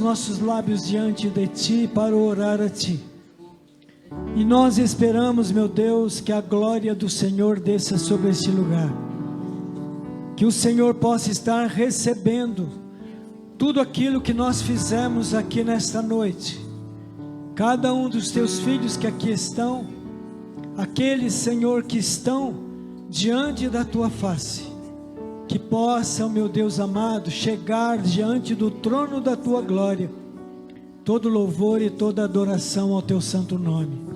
nossos lábios diante de Ti para orar a Ti. E nós esperamos, meu Deus, que a glória do Senhor desça sobre este lugar. Que o Senhor possa estar recebendo tudo aquilo que nós fizemos aqui nesta noite. Cada um dos Teus filhos que aqui estão, aqueles, Senhor, que estão diante da Tua face, que possam, meu Deus amado, chegar diante do trono da Tua glória, todo louvor e toda adoração ao Teu santo nome.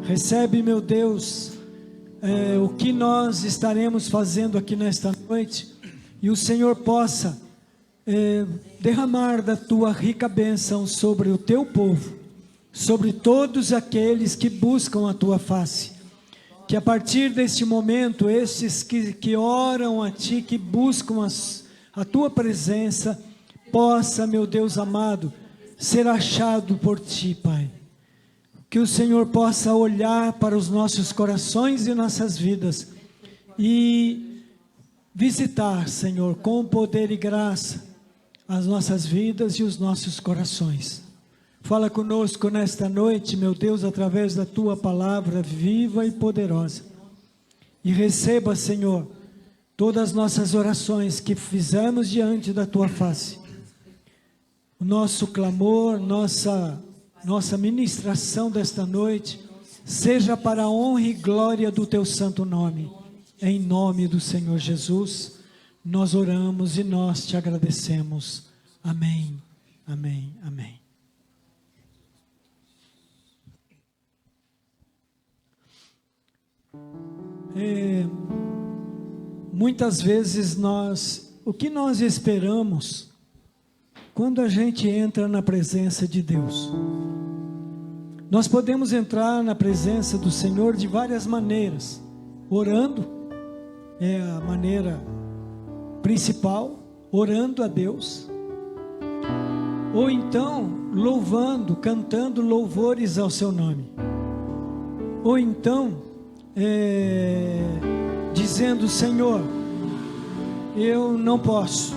Recebe, meu Deus, o que nós estaremos fazendo aqui nesta noite, e o Senhor possa derramar da Tua rica bênção sobre o Teu povo, sobre todos aqueles que buscam a Tua face. Que a partir deste momento, estes que oram a Ti, que buscam a Tua presença, possa, meu Deus amado, ser achado por Ti, Pai. Que o Senhor possa olhar para os nossos corações e nossas vidas e visitar, Senhor, com poder e graça, as nossas vidas e os nossos corações. Fala conosco nesta noite, meu Deus, através da Tua palavra viva e poderosa. E receba, Senhor, todas as nossas orações que fizemos diante da Tua face. O nosso clamor, nossa ministração desta noite, seja para a honra e glória do Teu santo nome. Em nome do Senhor Jesus, nós oramos e nós Te agradecemos. Amém, amém, amém. Muitas vezes o que nós esperamos quando a gente entra na presença de Deus? Nós podemos entrar na presença do Senhor de várias maneiras. Orando é a maneira principal, orando a Deus. Ou então louvando, cantando louvores ao Seu nome. Ou então dizendo: Senhor, eu não posso,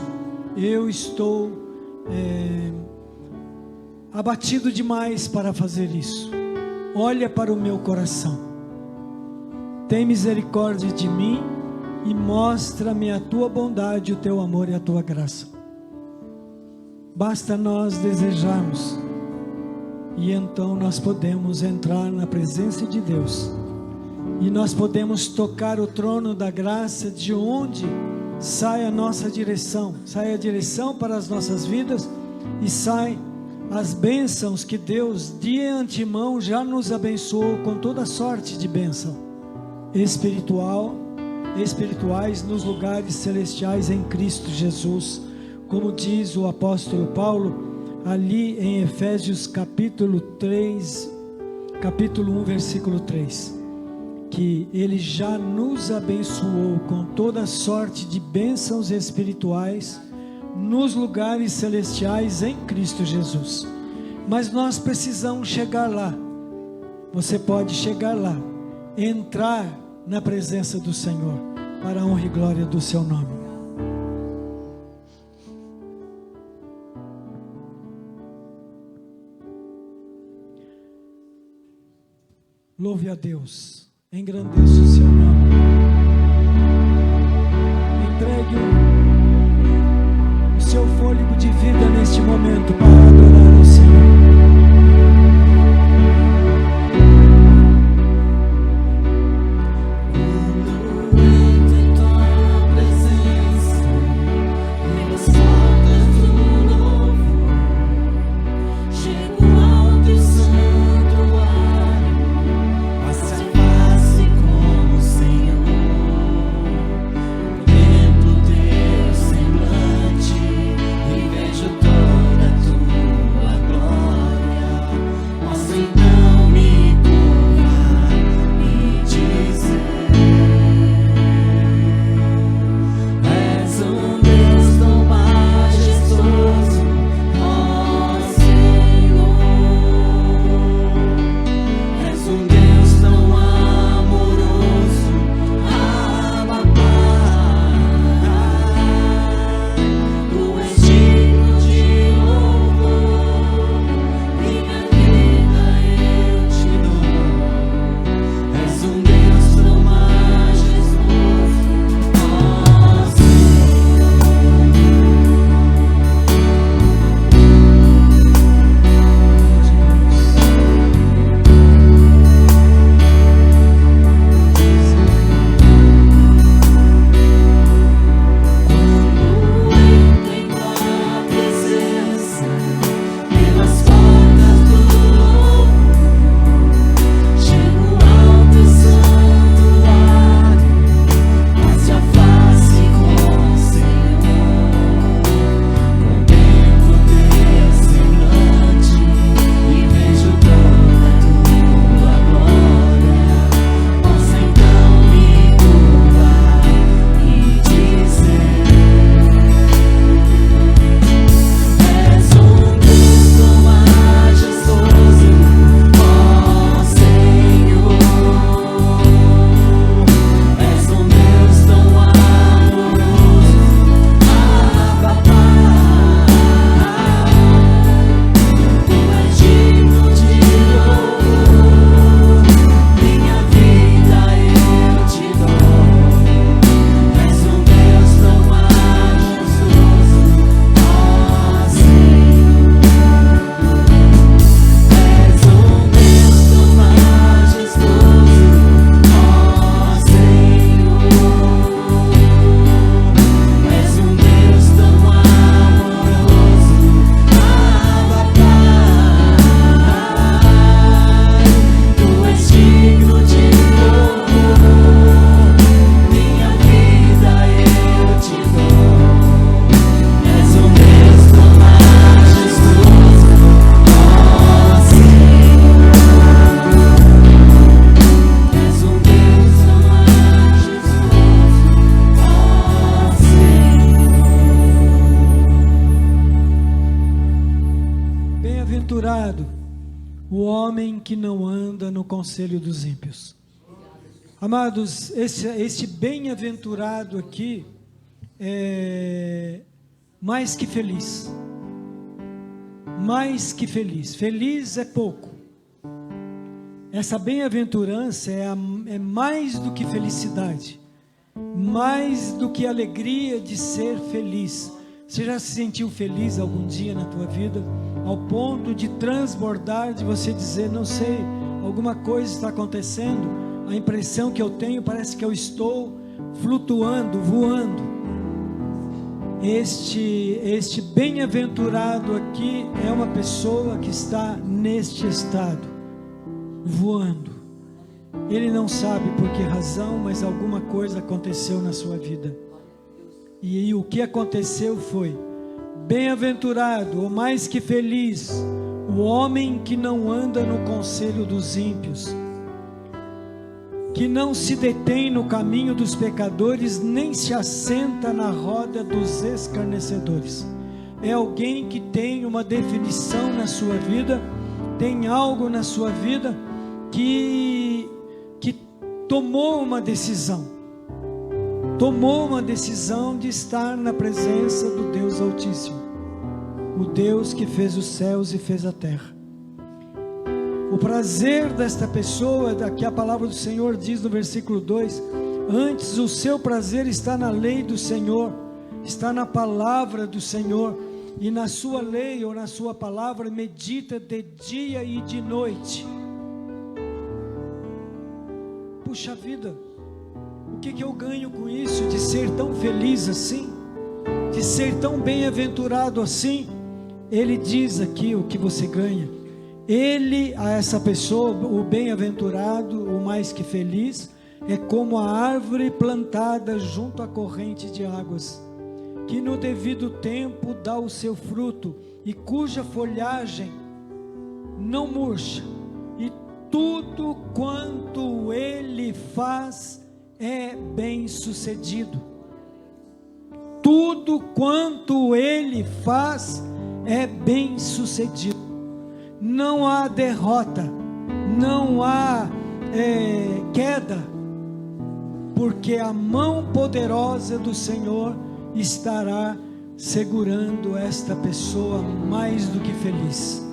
eu estou abatido demais para fazer isso. Olha para o meu coração, tem misericórdia de mim e mostra-me a Tua bondade, o Teu amor e a Tua graça. Basta nós desejarmos, e então nós podemos entrar na presença de Deus. E nós podemos tocar o trono da graça, de onde sai a nossa direção, sai a direção para as nossas vidas e sai as bênçãos que Deus de antemão já nos abençoou com toda sorte de bênção espirituais nos lugares celestiais em Cristo Jesus, como diz o apóstolo Paulo ali em Efésios capítulo 1, versículo 3. Que Ele já nos abençoou com toda sorte de bênçãos espirituais nos lugares celestiais em Cristo Jesus. Mas nós precisamos chegar lá. Você pode chegar lá, entrar na presença do Senhor, para a honra e glória do Seu nome. Louve a Deus. Engrandeça o Seu nome. Entregue o seu fôlego de vida neste momento para adorar ao Senhor. Como Bem-aventurado o homem que não anda no conselho dos ímpios. Amados, esse bem-aventurado aqui é mais que feliz. Mais que feliz. Feliz é pouco. Essa bem-aventurança é mais do que felicidade, mais do que alegria de ser feliz. Você já se sentiu feliz algum dia na tua vida, ao ponto de transbordar, de você dizer, não sei, alguma coisa está acontecendo, a impressão que eu tenho parece que eu estou flutuando, voando. Este bem-aventurado aqui é uma pessoa que está neste estado, voando. Ele não sabe por que razão, mas alguma coisa aconteceu na sua vida. E o que aconteceu foi: bem-aventurado, ou mais que feliz, o homem que não anda no conselho dos ímpios, que não se detém no caminho dos pecadores, nem se assenta na roda dos escarnecedores. É alguém que tem uma definição na sua vida, tem algo na sua vida que tomou uma decisão de estar na presença do Deus Altíssimo, o Deus que fez os céus e fez a terra. O prazer desta pessoa, que a palavra do Senhor diz no versículo 2, antes o seu prazer está na lei do Senhor, está na palavra do Senhor, e na sua lei ou na sua palavra medita de dia e de noite. Puxa vida, o que eu ganho com isso, de ser tão feliz assim, de ser tão bem-aventurado assim? Ele diz aqui o que você ganha. Ele, a essa pessoa, o bem-aventurado, o mais que feliz, é como a árvore plantada junto à corrente de águas, que no devido tempo dá o seu fruto, e cuja folhagem não murcha, e tudo quanto ele faz é bem sucedido. Tudo quanto ele faz é bem sucedido. Não há derrota, não há queda, porque a mão poderosa do Senhor estará segurando esta pessoa mais do que feliz.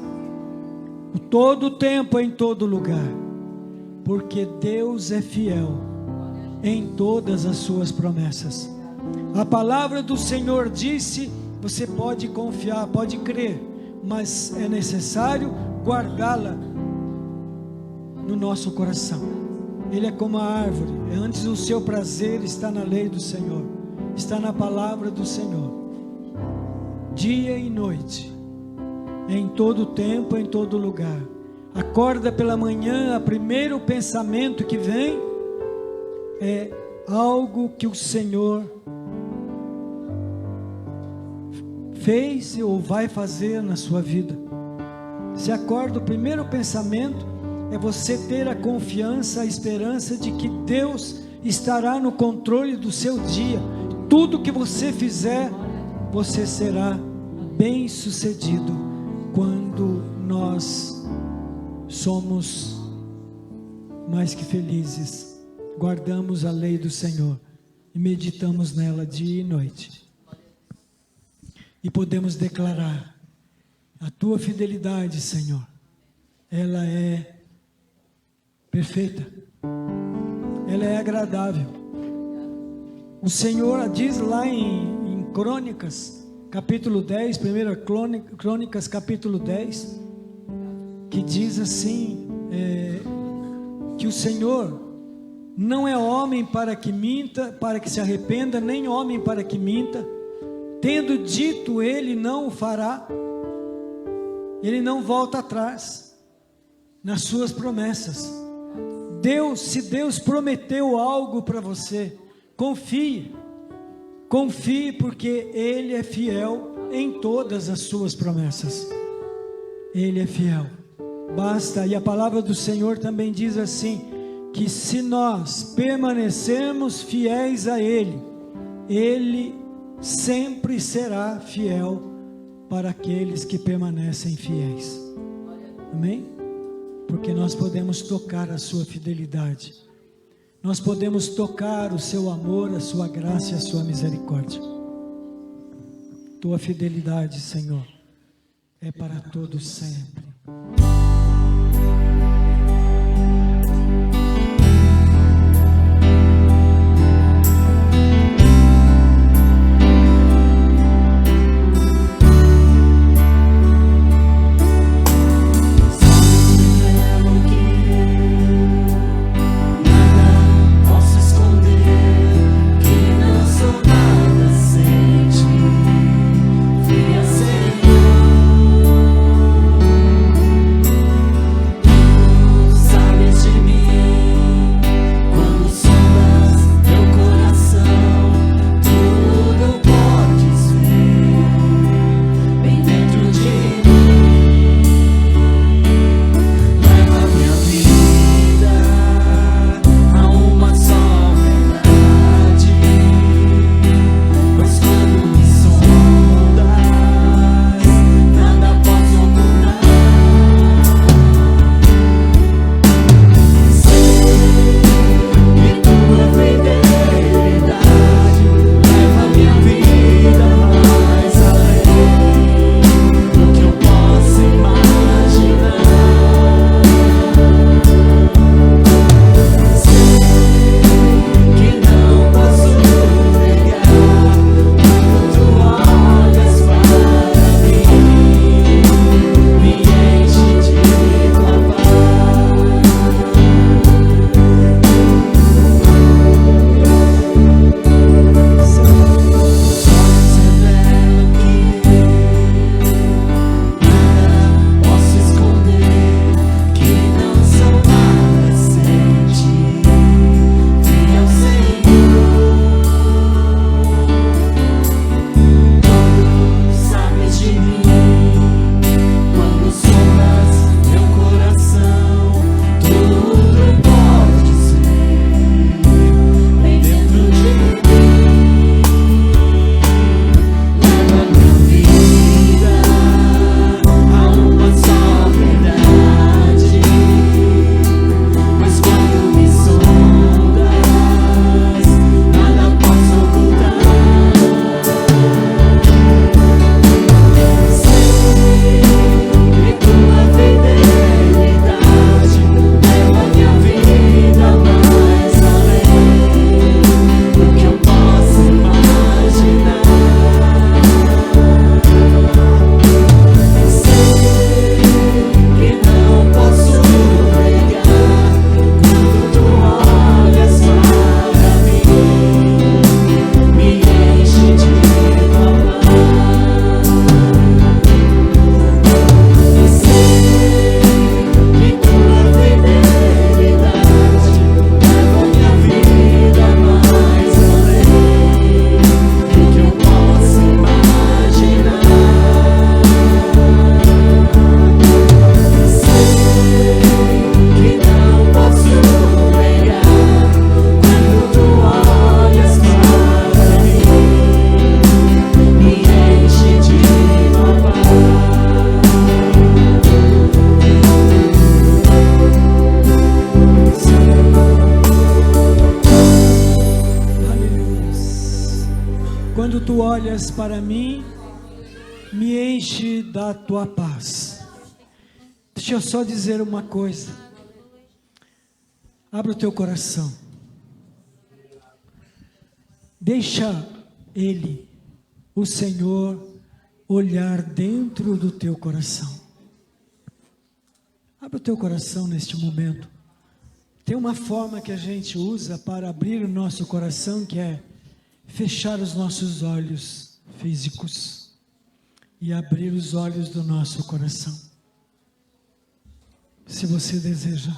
Todo o tempo, em todo lugar, porque Deus é fiel em todas as suas promessas. A palavra do Senhor disse, você pode confiar, pode crer, mas é necessário guardá-la no nosso coração. Ele é como a árvore, antes o seu prazer está na lei do Senhor, está na palavra do Senhor, dia e noite, em todo tempo, em todo lugar. Acorda pela manhã, o primeiro pensamento que vem é algo que o Senhor fez ou vai fazer na sua vida. Se acorda, o primeiro pensamento é você ter a confiança, a esperança de que Deus estará no controle do seu dia. Tudo que você fizer, você será bem sucedido quando nós somos mais que felizes, guardamos a lei do Senhor e meditamos nela dia e noite, e podemos declarar: a tua fidelidade, Senhor, ela é perfeita, ela é agradável. O Senhor diz lá em Crônicas, capítulo 10, 1 Crônicas, capítulo 10, que diz assim, que o Senhor não é homem para que minta, para que se arrependa, nem homem para que minta. Tendo dito, ele não o fará. Ele não volta atrás nas suas promessas. Se Deus prometeu algo para você, confie, porque Ele é fiel em todas as suas promessas. Ele é fiel. Basta, e a palavra do Senhor também diz assim, que se nós permanecermos fiéis a Ele, Ele sempre será fiel para aqueles que permanecem fiéis. Amém? Porque nós podemos tocar a sua fidelidade. Nós podemos tocar o seu amor, a sua graça e a sua misericórdia. Tua fidelidade, Senhor, é para todos sempre. Quando tu olhas para mim, me enche da tua paz. Deixa eu só dizer uma coisa. Abra o teu coração. Deixa Ele, o Senhor, olhar dentro do teu coração. Abra o teu coração neste momento. Tem uma forma que a gente usa para abrir o nosso coração, que é fechar os nossos olhos físicos e abrir os olhos do nosso coração. Se você deseja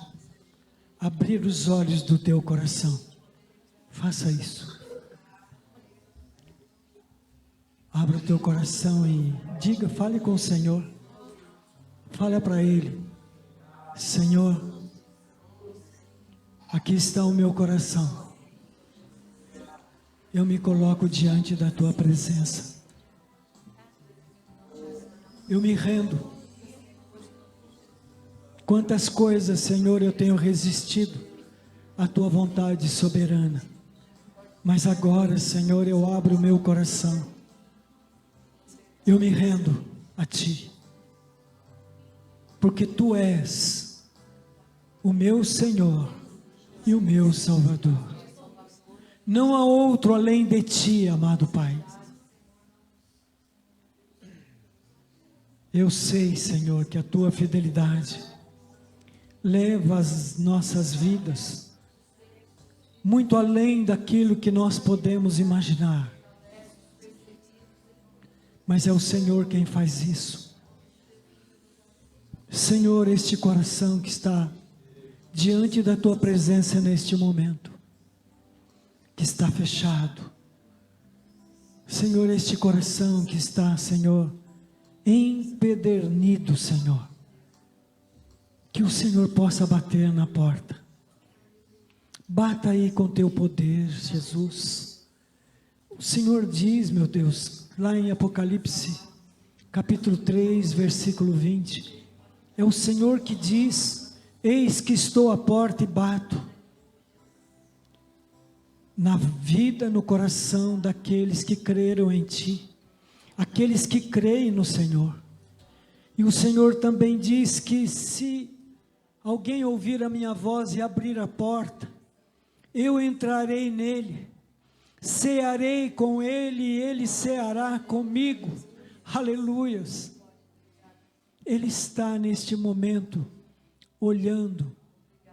abrir os olhos do teu coração, faça isso. Abra o teu coração e diga, fale com o Senhor. Fale para Ele: Senhor, aqui está o meu coração. Eu me coloco diante da tua presença. Eu me rendo. Quantas coisas, Senhor, eu tenho resistido à tua vontade soberana. Mas agora, Senhor, eu abro o meu coração. Eu me rendo a ti. Porque tu és o meu Senhor e o meu Salvador. Não há outro além de ti, amado Pai. Eu sei, Senhor, que a tua fidelidade leva as nossas vidas muito além daquilo que nós podemos imaginar. Mas é o Senhor quem faz isso. Senhor, este coração que está diante da tua presença neste momento, que está fechado. Senhor, este coração que está, Senhor, empedernido, Senhor. Que o Senhor possa bater na porta. Bata aí com teu poder, Jesus. O Senhor diz, meu Deus, lá em Apocalipse, capítulo 3, versículo 20. É o Senhor que diz: eis que estou à porta e bato. Na vida, no coração daqueles que creram em ti. Aqueles que creem no Senhor. E o Senhor também diz que se alguém ouvir a minha voz e abrir a porta, eu entrarei nele, cearei com ele e ele ceará comigo. Aleluias. Ele está neste momento olhando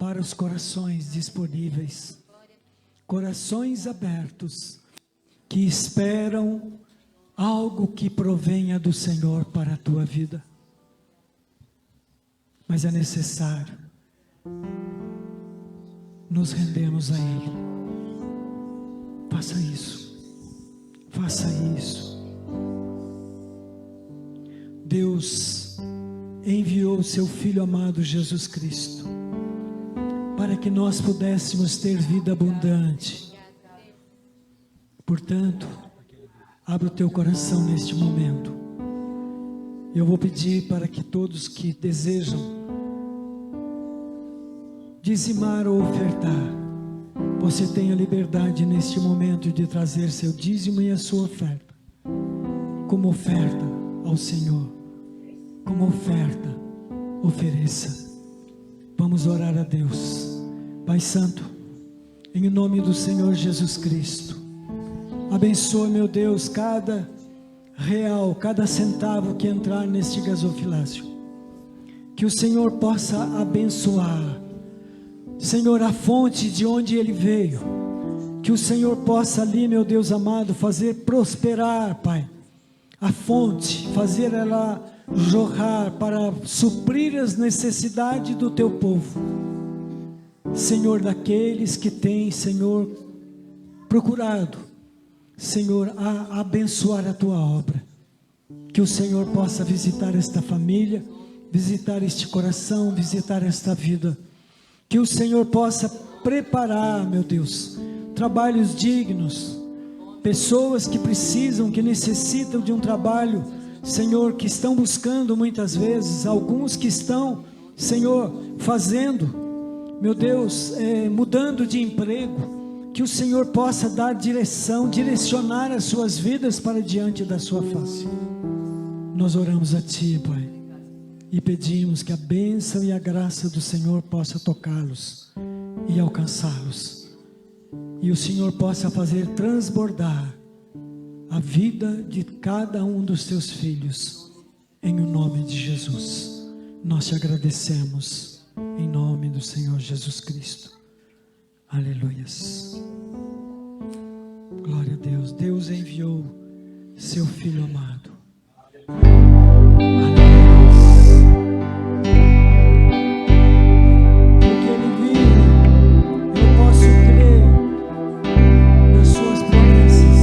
para os corações disponíveis, corações abertos, que esperam algo que provenha do Senhor para a tua vida. Mas é necessário nos rendermos a Ele. Faça isso. Faça isso. Deus enviou o seu Filho amado Jesus Cristo para que nós pudéssemos ter vida abundante. Portanto, abra o teu coração neste momento. Eu vou pedir para que todos que desejam dizimar ou ofertar, você tenha liberdade neste momento de trazer seu dízimo e a sua oferta, como oferta ao Senhor, como oferta, ofereça. Vamos orar a Deus. Pai Santo, em nome do Senhor Jesus Cristo, abençoe, meu Deus, cada real, cada centavo que entrar neste gasofilácio, que o Senhor possa abençoar, Senhor, a fonte de onde ele veio, que o Senhor possa ali, meu Deus amado, fazer prosperar, Pai, a fonte, fazer ela jorrar para suprir as necessidades do teu povo, Senhor, daqueles que têm, Senhor, procurado, Senhor, a abençoar a tua obra. Que o Senhor possa visitar esta família, visitar este coração, visitar esta vida. Que o Senhor possa preparar, meu Deus, trabalhos dignos, pessoas que precisam, que necessitam de um trabalho, Senhor, que estão buscando muitas vezes, alguns que estão, Senhor, fazendo, meu Deus, mudando de emprego. Que o Senhor possa dar direção, direcionar as suas vidas para diante da sua face. Nós oramos a Ti, Pai, e pedimos que a bênção e a graça do Senhor possa tocá-los e alcançá-los. E o Senhor possa fazer transbordar a vida de cada um dos Teus filhos, em o nome de Jesus. Nós Te agradecemos, em nome do Senhor Jesus Cristo. Aleluias. Glória a Deus. Deus enviou seu Filho amado. Porque Ele vive, eu posso crer nas suas promessas.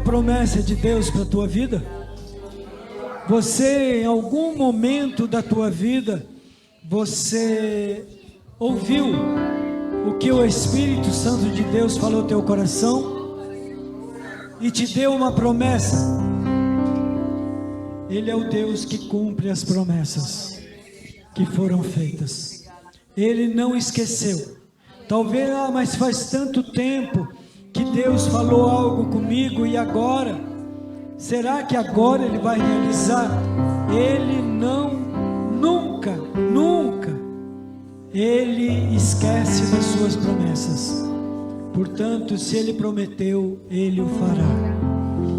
promessa de Deus para a tua vida? Você, em algum momento da tua vida, você ouviu o que o Espírito Santo de Deus falou ao teu coração e te deu uma promessa? Ele é o Deus que cumpre as promessas que foram feitas. Ele não esqueceu. Talvez, mas faz tanto tempo que Deus falou algo comigo e agora, será que agora Ele vai realizar? Ele nunca, Ele esquece das suas promessas. Portanto, se Ele prometeu, Ele o fará.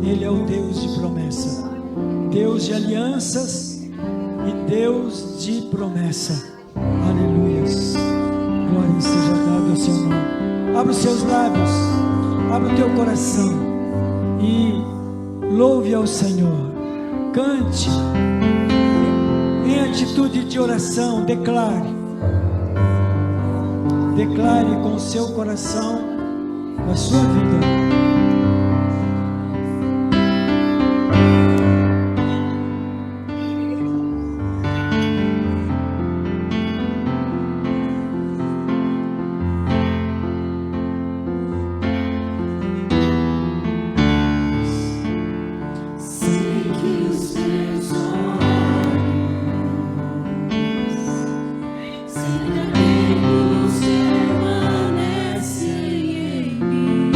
Ele é o Deus de promessa, Deus de alianças e Deus de promessa. Aleluias. Glória seja dada ao seu nome. Abra os seus lábios, abra o teu coração e louve ao Senhor. Cante em atitude de oração. Declare com o seu coração a sua vida. Permanece em mim.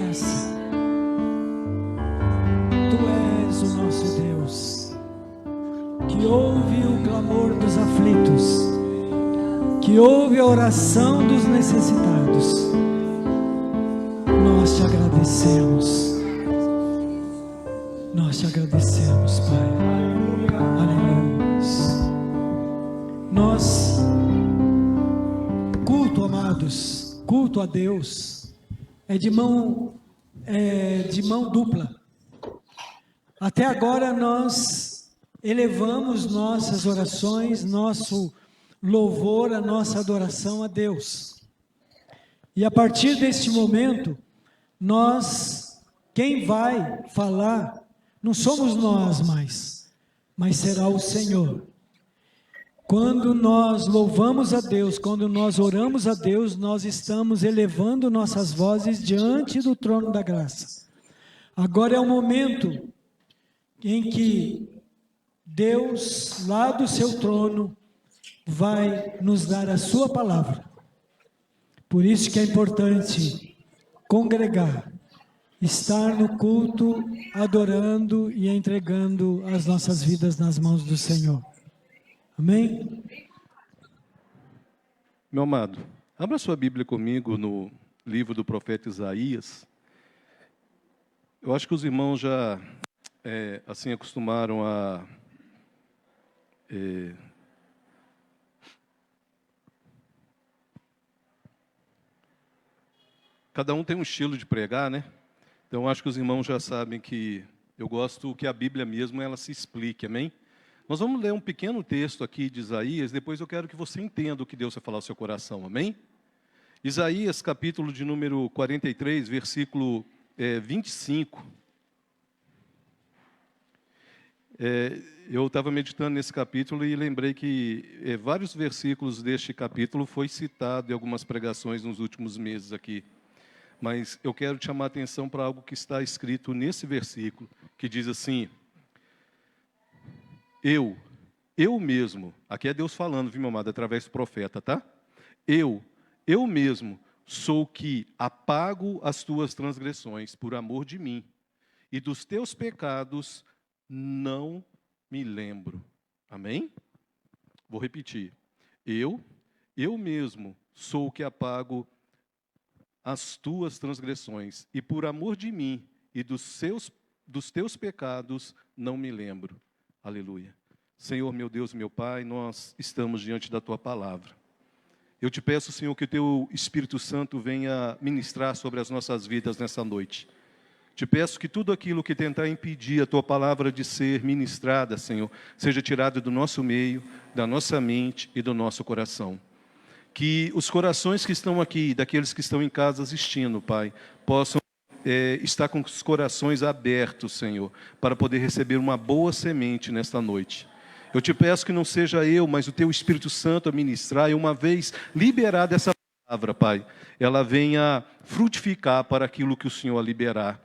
promessa. Tu és o nosso Deus, que ouve o clamor dos aflitos, que ouve a oração dos necessitados. Nós te agradecemos. Nós te agradecemos, Pai. Aleluia. Nós, culto, amados, culto a Deus é de mão dupla. Até agora nós elevamos nossas orações, nosso louvor, a nossa adoração a Deus. E a partir deste momento, quem vai falar, não somos nós mais, mas será o Senhor. Quando nós louvamos a Deus, quando nós oramos a Deus, nós estamos elevando nossas vozes diante do trono da graça. Agora é o momento em que Deus, lá do seu trono, vai nos dar a sua palavra. Por isso que é importante congregar, estar no culto, adorando e entregando as nossas vidas nas mãos do Senhor. Amém? Meu amado, abra sua Bíblia comigo no livro do profeta Isaías. Eu acho que os irmãos já assim acostumaram a cada um tem um estilo de pregar, né? Então acho que os irmãos já sabem que eu gosto que a Bíblia mesmo ela se explique, amém? Nós vamos ler um pequeno texto aqui de Isaías, depois eu quero que você entenda o que Deus vai falar ao seu coração, amém? Isaías, capítulo de número 43, versículo 25. Eu estava meditando nesse capítulo e lembrei que vários versículos deste capítulo foi citado em algumas pregações nos últimos meses aqui. Mas eu quero te chamar a atenção para algo que está escrito nesse versículo, que diz assim: eu mesmo, aqui é Deus falando, viu, meu amado, através do profeta, tá? Eu mesmo sou que apago as tuas transgressões por amor de mim, e dos teus pecados não me lembro. Amém? Vou repetir. Eu mesmo sou o que apago as tuas transgressões, e por amor de mim e dos teus pecados não me lembro. Aleluia. Senhor, meu Deus, meu Pai, nós estamos diante da Tua palavra. Eu te peço, Senhor, que o Teu Espírito Santo venha ministrar sobre as nossas vidas nessa noite. Te peço que tudo aquilo que tentar impedir a Tua palavra de ser ministrada, Senhor, seja tirado do nosso meio, da nossa mente e do nosso coração. Que os corações que estão aqui, daqueles que estão em casa assistindo, Pai, possam estar com os corações abertos, Senhor, para poder receber uma boa semente nesta noite. Eu te peço que não seja eu, mas o Teu Espírito Santo a ministrar, e uma vez liberada essa palavra, Pai, ela venha frutificar para aquilo que o Senhor liberar.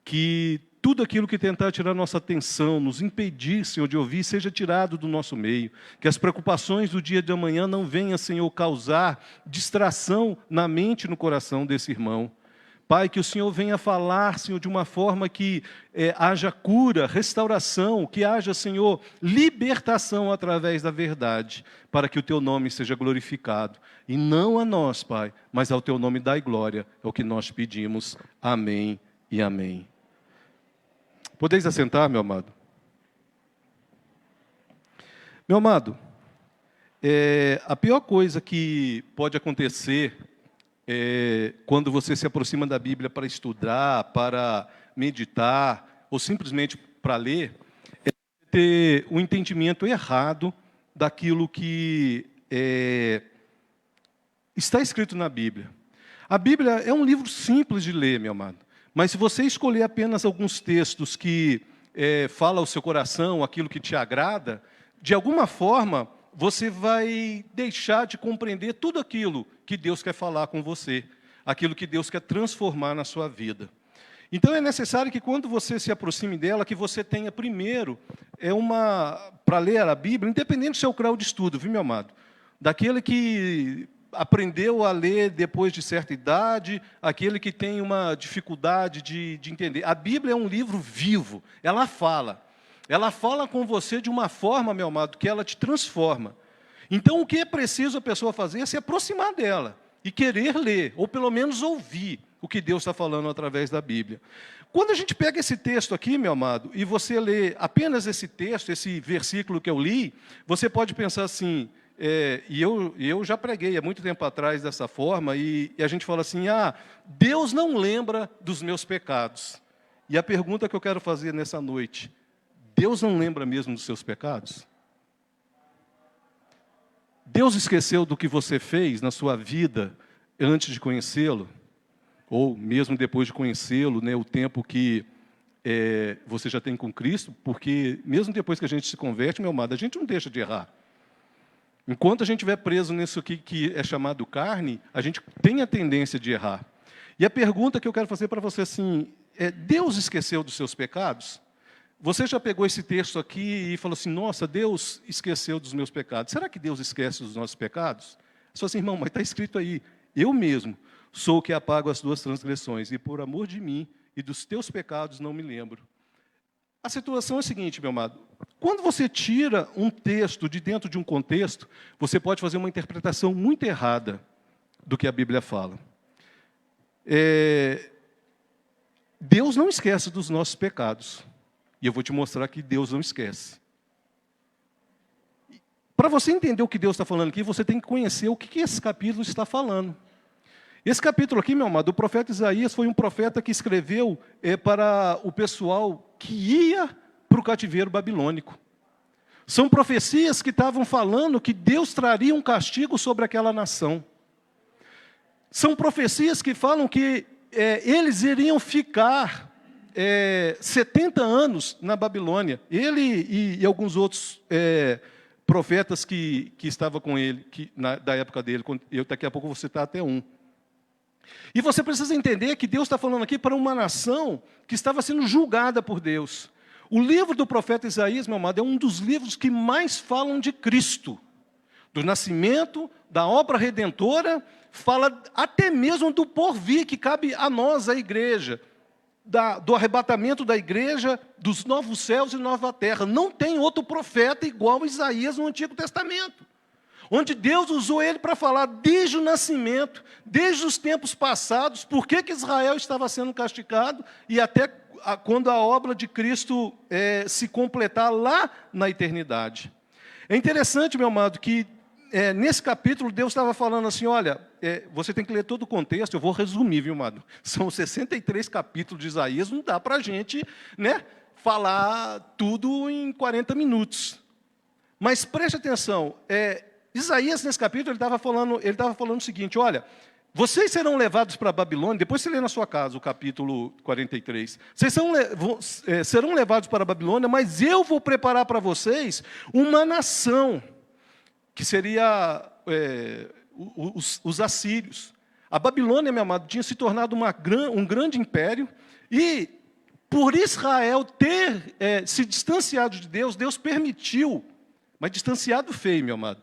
Que tudo aquilo que tentar tirar nossa atenção, nos impedir, Senhor, de ouvir, seja tirado do nosso meio. Que as preocupações do dia de amanhã não venham, Senhor, causar distração na mente e no coração desse irmão. Pai, que o Senhor venha falar, Senhor, de uma forma que haja cura, restauração, que haja, Senhor, libertação através da verdade, para que o Teu nome seja glorificado. E não a nós, Pai, mas ao Teu nome dai glória, é o que nós pedimos. Amém e amém. Podeis assentar, meu amado? Meu amado, a pior coisa que pode acontecer quando você se aproxima da Bíblia para estudar, para meditar, ou simplesmente para ler, é ter um entendimento errado daquilo que está escrito na Bíblia. A Bíblia é um livro simples de ler, meu amado. Mas se você escolher apenas alguns textos que falam ao seu coração, aquilo que te agrada, de alguma forma, você vai deixar de compreender tudo aquilo que Deus quer falar com você, aquilo que Deus quer transformar na sua vida. Então é necessário que quando você se aproxime dela, que você tenha primeiro, para ler a Bíblia, independente do seu grau de estudo, viu, meu amado? Daquele que aprendeu a ler depois de certa idade, aquele que tem uma dificuldade de entender. A Bíblia é um livro vivo, ela fala. Ela fala com você de uma forma, meu amado, que ela te transforma. Então, o que é preciso a pessoa fazer é se aproximar dela e querer ler, ou pelo menos ouvir o que Deus está falando através da Bíblia. Quando a gente pega esse texto aqui, meu amado, e você lê apenas esse texto, esse versículo que eu li, você pode pensar assim, e eu já preguei há muito tempo atrás dessa forma, e a gente fala assim, Deus não lembra dos meus pecados. E a pergunta que eu quero fazer nessa noite, Deus não lembra mesmo dos seus pecados? Deus esqueceu do que você fez na sua vida antes de conhecê-lo? Ou mesmo depois de conhecê-lo, né, o tempo que você já tem com Cristo? Porque mesmo depois que a gente se converte, meu amado, a gente não deixa de errar. Enquanto a gente estiver preso nisso aqui que é chamado carne, a gente tem a tendência de errar. E a pergunta que eu quero fazer para você assim, Deus esqueceu dos seus pecados? Você já pegou esse texto aqui e falou assim, nossa, Deus esqueceu dos meus pecados. Será que Deus esquece dos nossos pecados? Você falou assim, irmão, mas está escrito aí, eu mesmo sou o que apago as tuas transgressões, e por amor de mim e dos teus pecados não me lembro. A situação é a seguinte, meu amado, quando você tira um texto de dentro de um contexto, você pode fazer uma interpretação muito errada do que a Bíblia fala. Deus não esquece dos nossos pecados. E eu vou te mostrar que Deus não esquece. Para você entender o que Deus está falando aqui, você tem que conhecer o que esse capítulo está falando. Esse capítulo aqui, meu amado, o profeta Isaías foi um profeta que escreveu para o pessoal que ia para o cativeiro babilônico. São profecias que estavam falando que Deus traria um castigo sobre aquela nação. São profecias que falam que eles iriam ficar 70 anos na Babilônia. Ele e alguns outros profetas que estavam com ele, da época dele. Daqui a pouco vou citar até um. E você precisa entender que Deus está falando aqui para uma nação que estava sendo julgada por Deus. O livro do profeta Isaías, meu amado, é um dos livros que mais falam de Cristo. Do nascimento, da obra redentora, fala até mesmo do porvir que cabe a nós, a igreja. Do arrebatamento da igreja, dos novos céus e nova terra. Não tem outro profeta igual a Isaías no Antigo Testamento. Onde Deus usou ele para falar desde o nascimento, desde os tempos passados, por que Israel estava sendo castigado e até quando a obra de Cristo se completar lá na eternidade. É interessante, meu amado, que nesse capítulo Deus estava falando assim, olha, você tem que ler todo o contexto, eu vou resumir, viu, amado? São 63 capítulos de Isaías, não dá para a gente falar tudo em 40 minutos. Mas preste atenção, Isaías, nesse capítulo, ele estava falando o seguinte, olha, vocês serão levados para a Babilônia, depois você lê na sua casa o capítulo 43, vocês serão levados para a Babilônia, mas eu vou preparar para vocês uma nação, que seria os assírios. A Babilônia, meu amado, tinha se tornado um grande império, e por Israel ter se distanciado de Deus, Deus permitiu, mas distanciado feio, meu amado.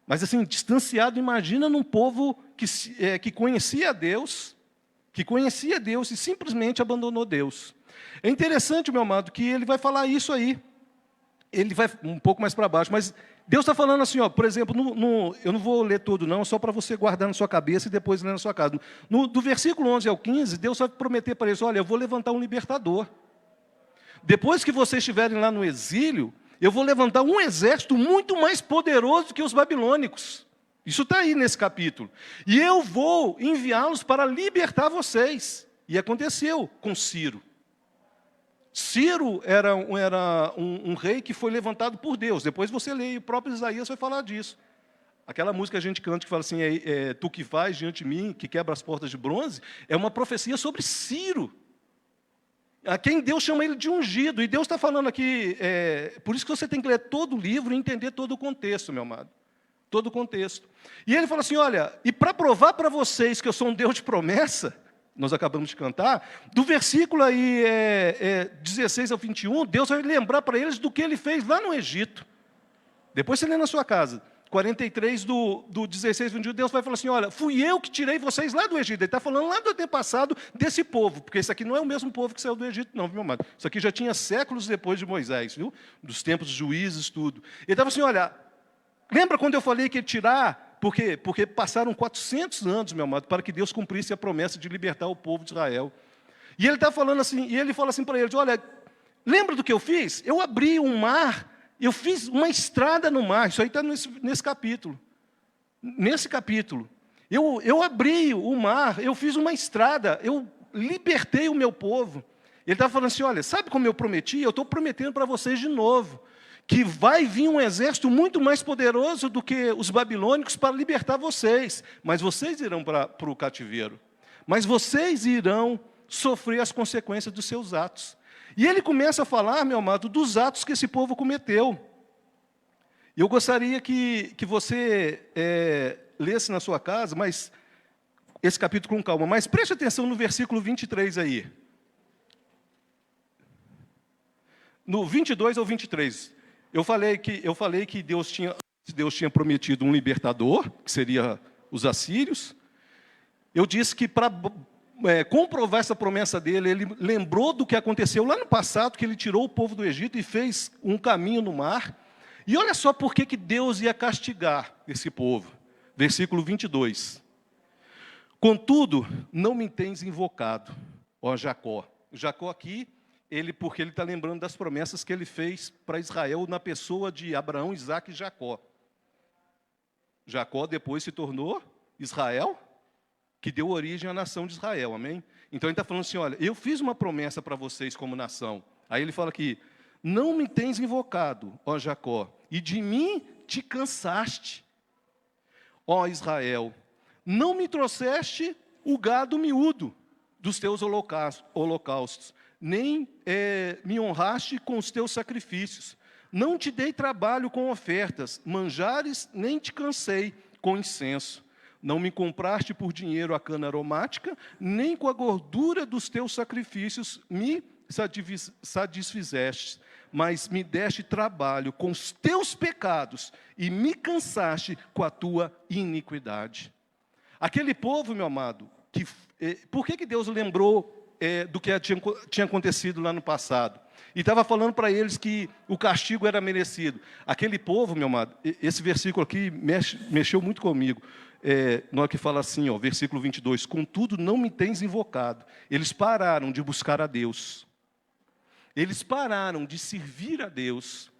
Mas assim, distanciado, imagina num povo que conhecia Deus e simplesmente abandonou Deus. É interessante, meu amado, que ele vai falar isso aí. Ele vai um pouco mais para baixo, mas Deus está falando assim, por exemplo, eu não vou ler tudo não, só para você guardar na sua cabeça e depois ler na sua casa. Do versículo 11 ao 15, Deus vai prometer para eles, olha, eu vou levantar um libertador. Depois que vocês estiverem lá no exílio, eu vou levantar um exército muito mais poderoso que os babilônicos. Isso está aí nesse capítulo. E eu vou enviá-los para libertar vocês. E aconteceu com Ciro. Ciro era um rei que foi levantado por Deus. Depois você lê, e o próprio Isaías vai falar disso. Aquela música que a gente canta que fala assim, tu que vais diante de mim, que quebra as portas de bronze, é uma profecia sobre Ciro. A quem Deus chama ele de ungido. E Deus está falando aqui, por isso que você tem que ler todo o livro e entender todo o contexto, meu amado. Todo o contexto. E ele fala assim, olha, e para provar para vocês que eu sou um Deus de promessa, nós acabamos de cantar, do versículo aí 16 ao 21, Deus vai lembrar para eles do que ele fez lá no Egito. Depois você lê na sua casa. 43 do 16, 21, Deus vai falar assim, olha, fui eu que tirei vocês lá do Egito. Ele está falando lá do antepassado desse povo, porque esse aqui não é o mesmo povo que saiu do Egito, não, viu, amado? Isso aqui já tinha séculos depois de Moisés, viu? Dos tempos dos juízes, tudo. Ele estava assim, olha, lembra quando eu falei que ia tirar? Porque passaram 400 anos, meu amado, para que Deus cumprisse a promessa de libertar o povo de Israel. E ele está falando assim, e ele fala assim para eles, olha, lembra do que eu fiz? Eu abri um mar, eu fiz uma estrada no mar, isso aí está nesse capítulo. Nesse capítulo. Eu abri o mar, eu fiz uma estrada, eu libertei o meu povo. Ele estava falando assim, olha, sabe como eu prometi? Eu estou prometendo para vocês de novo, que vai vir um exército muito mais poderoso do que os babilônicos para libertar vocês. Mas vocês irão para o cativeiro. Mas vocês irão sofrer as consequências dos seus atos. E ele começa a falar, meu amado, dos atos que esse povo cometeu. Eu gostaria que você lesse na sua casa, mas esse capítulo com calma. Mas preste atenção no versículo 23 aí. No 22 ou 23. Eu falei que Deus tinha prometido um libertador, que seria os assírios. Eu disse que para comprovar essa promessa dele, ele lembrou do que aconteceu lá no passado, que ele tirou o povo do Egito e fez um caminho no mar. E olha só por que Deus ia castigar esse povo. Versículo 22. Contudo, não me tens invocado, ó Jacó. Jacó aqui, porque ele está lembrando das promessas que ele fez para Israel na pessoa de Abraão, Isaque e Jacó. Jacó depois se tornou Israel, que deu origem à nação de Israel, amém? Então ele está falando assim, olha, eu fiz uma promessa para vocês como nação. Aí ele fala aqui, não me tens invocado, ó Jacó, e de mim te cansaste, ó Israel. Não me trouxeste o gado miúdo dos teus holocaustos, nem me honraste com os teus sacrifícios. Não te dei trabalho com ofertas, manjares, nem te cansei com incenso. Não me compraste por dinheiro a cana aromática, nem com a gordura dos teus sacrifícios me satisfizeste, mas me deste trabalho com os teus pecados e me cansaste com a tua iniquidade. Aquele povo, meu amado, por que Deus lembrou do que tinha acontecido lá no passado? E estava falando para eles que o castigo era merecido. Aquele povo, meu amado, esse versículo aqui mexeu muito comigo. Na hora que fala assim, ó, versículo 22, contudo não me tens invocado. Eles pararam de buscar a Deus. Eles pararam de servir a Deus.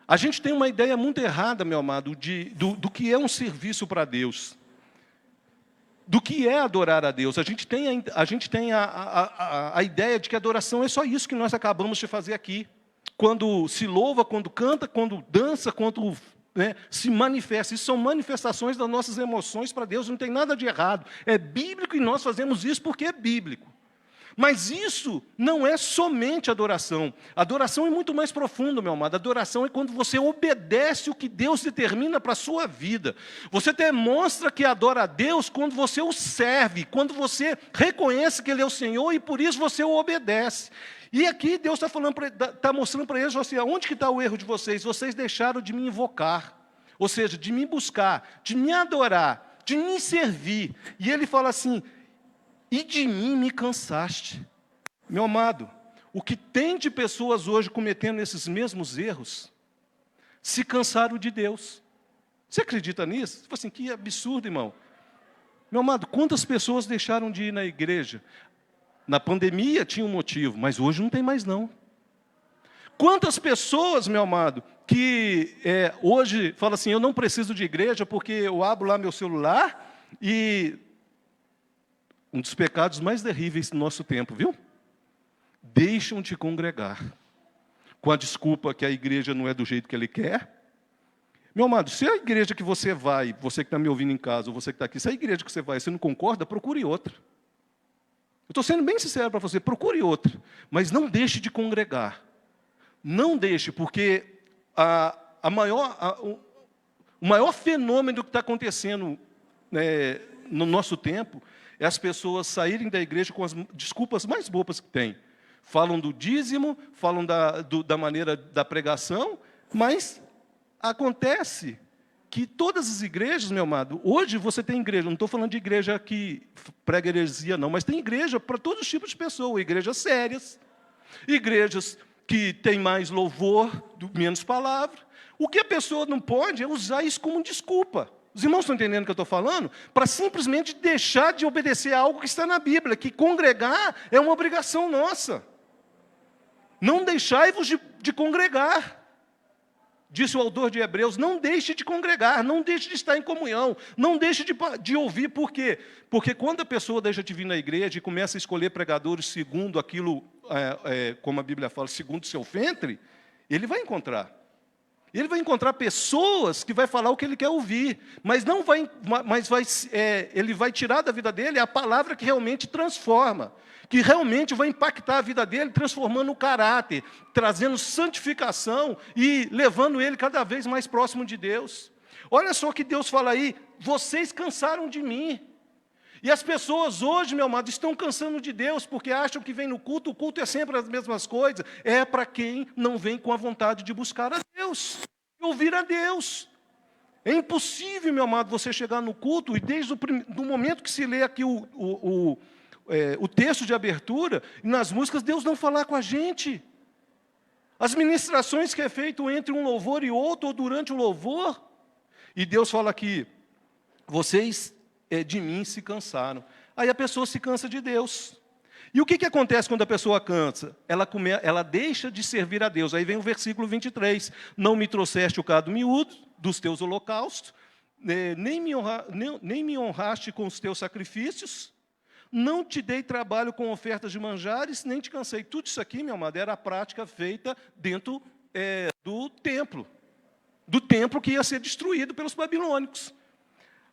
A gente tem uma ideia muito errada, meu amado, do que é um serviço para Deus. Do que é adorar a Deus. A gente tem a ideia de que adoração é só isso que nós acabamos de fazer aqui. Quando se louva, quando canta, quando dança, quando se manifesta. Isso são manifestações das nossas emoções para Deus, não tem nada de errado. É bíblico e nós fazemos isso porque é bíblico. Mas isso não é somente adoração. Adoração é muito mais profundo, meu amado. Adoração é quando você obedece o que Deus determina para a sua vida. Você demonstra que adora a Deus quando você o serve, quando você reconhece que Ele é o Senhor e por isso você o obedece. E aqui Deus está mostrando para eles assim, onde que está o erro de vocês? Vocês deixaram de me invocar, ou seja, de me buscar, de me adorar, de me servir. E Ele fala assim, e de mim me cansaste. Meu amado, o que tem de pessoas hoje cometendo esses mesmos erros, se cansaram de Deus. Você acredita nisso? Você fala assim, que absurdo, irmão. Meu amado, quantas pessoas deixaram de ir na igreja? Na pandemia tinha um motivo, mas hoje não tem mais não. Quantas pessoas, meu amado, que hoje falam assim, eu não preciso de igreja porque eu abro lá meu celular e... Um dos pecados mais terríveis do nosso tempo, viu? Deixam de congregar. Com a desculpa que a igreja não é do jeito que ele quer. Meu amado, se a igreja que você vai, você que está me ouvindo em casa, ou você que está aqui, se a igreja que você vai, você não concorda, procure outra. Eu estou sendo bem sincero para você, procure outra. Mas não deixe de congregar. Não deixe, porque o maior fenômeno que está acontecendo no nosso tempo é as pessoas saírem da igreja com as desculpas mais bobas que tem. Falam do dízimo, falam da maneira da pregação, mas acontece que todas as igrejas, meu amado, hoje você tem igreja, não estou falando de igreja que prega heresia, não, mas tem igreja para todos os tipos de pessoas, igrejas sérias, igrejas que têm mais louvor, menos palavra. O que a pessoa não pode é usar isso como desculpa. Os irmãos estão entendendo o que eu estou falando? Para simplesmente deixar de obedecer a algo que está na Bíblia, que congregar é uma obrigação nossa. Não deixai-vos de congregar. Disse o autor de Hebreus, não deixe de congregar, não deixe de estar em comunhão, não deixe de ouvir. Por quê? Porque quando a pessoa deixa de vir na igreja e começa a escolher pregadores segundo aquilo, como a Bíblia fala, segundo o seu ventre, ele vai encontrar. Ele vai encontrar pessoas que vai falar o que ele quer ouvir, mas ele vai tirar da vida dele a palavra que realmente transforma, que realmente vai impactar a vida dele, transformando o caráter, trazendo santificação e levando ele cada vez mais próximo de Deus. Olha só o que Deus fala aí, vocês cansaram de mim. E as pessoas hoje, meu amado, estão cansando de Deus, porque acham que vem no culto, o culto é sempre as mesmas coisas. É para quem não vem com a vontade de buscar a Deus, de ouvir a Deus. É impossível, meu amado, você chegar no culto, e desde o momento que se lê aqui o texto de abertura, e nas músicas, Deus não falar com a gente. As ministrações que é feito entre um louvor e outro, ou durante o louvor, e Deus fala aqui, vocês de mim se cansaram. Aí a pessoa se cansa de Deus. E o que acontece quando a pessoa cansa? Ela deixa de servir a Deus. Aí vem o versículo 23. Não me trouxeste o gado miúdo dos teus holocaustos, nem me honraste com os teus sacrifícios, não te dei trabalho com ofertas de manjares, nem te cansei. Tudo isso aqui, meu amado, era a prática feita dentro do templo que ia ser destruído pelos babilônicos.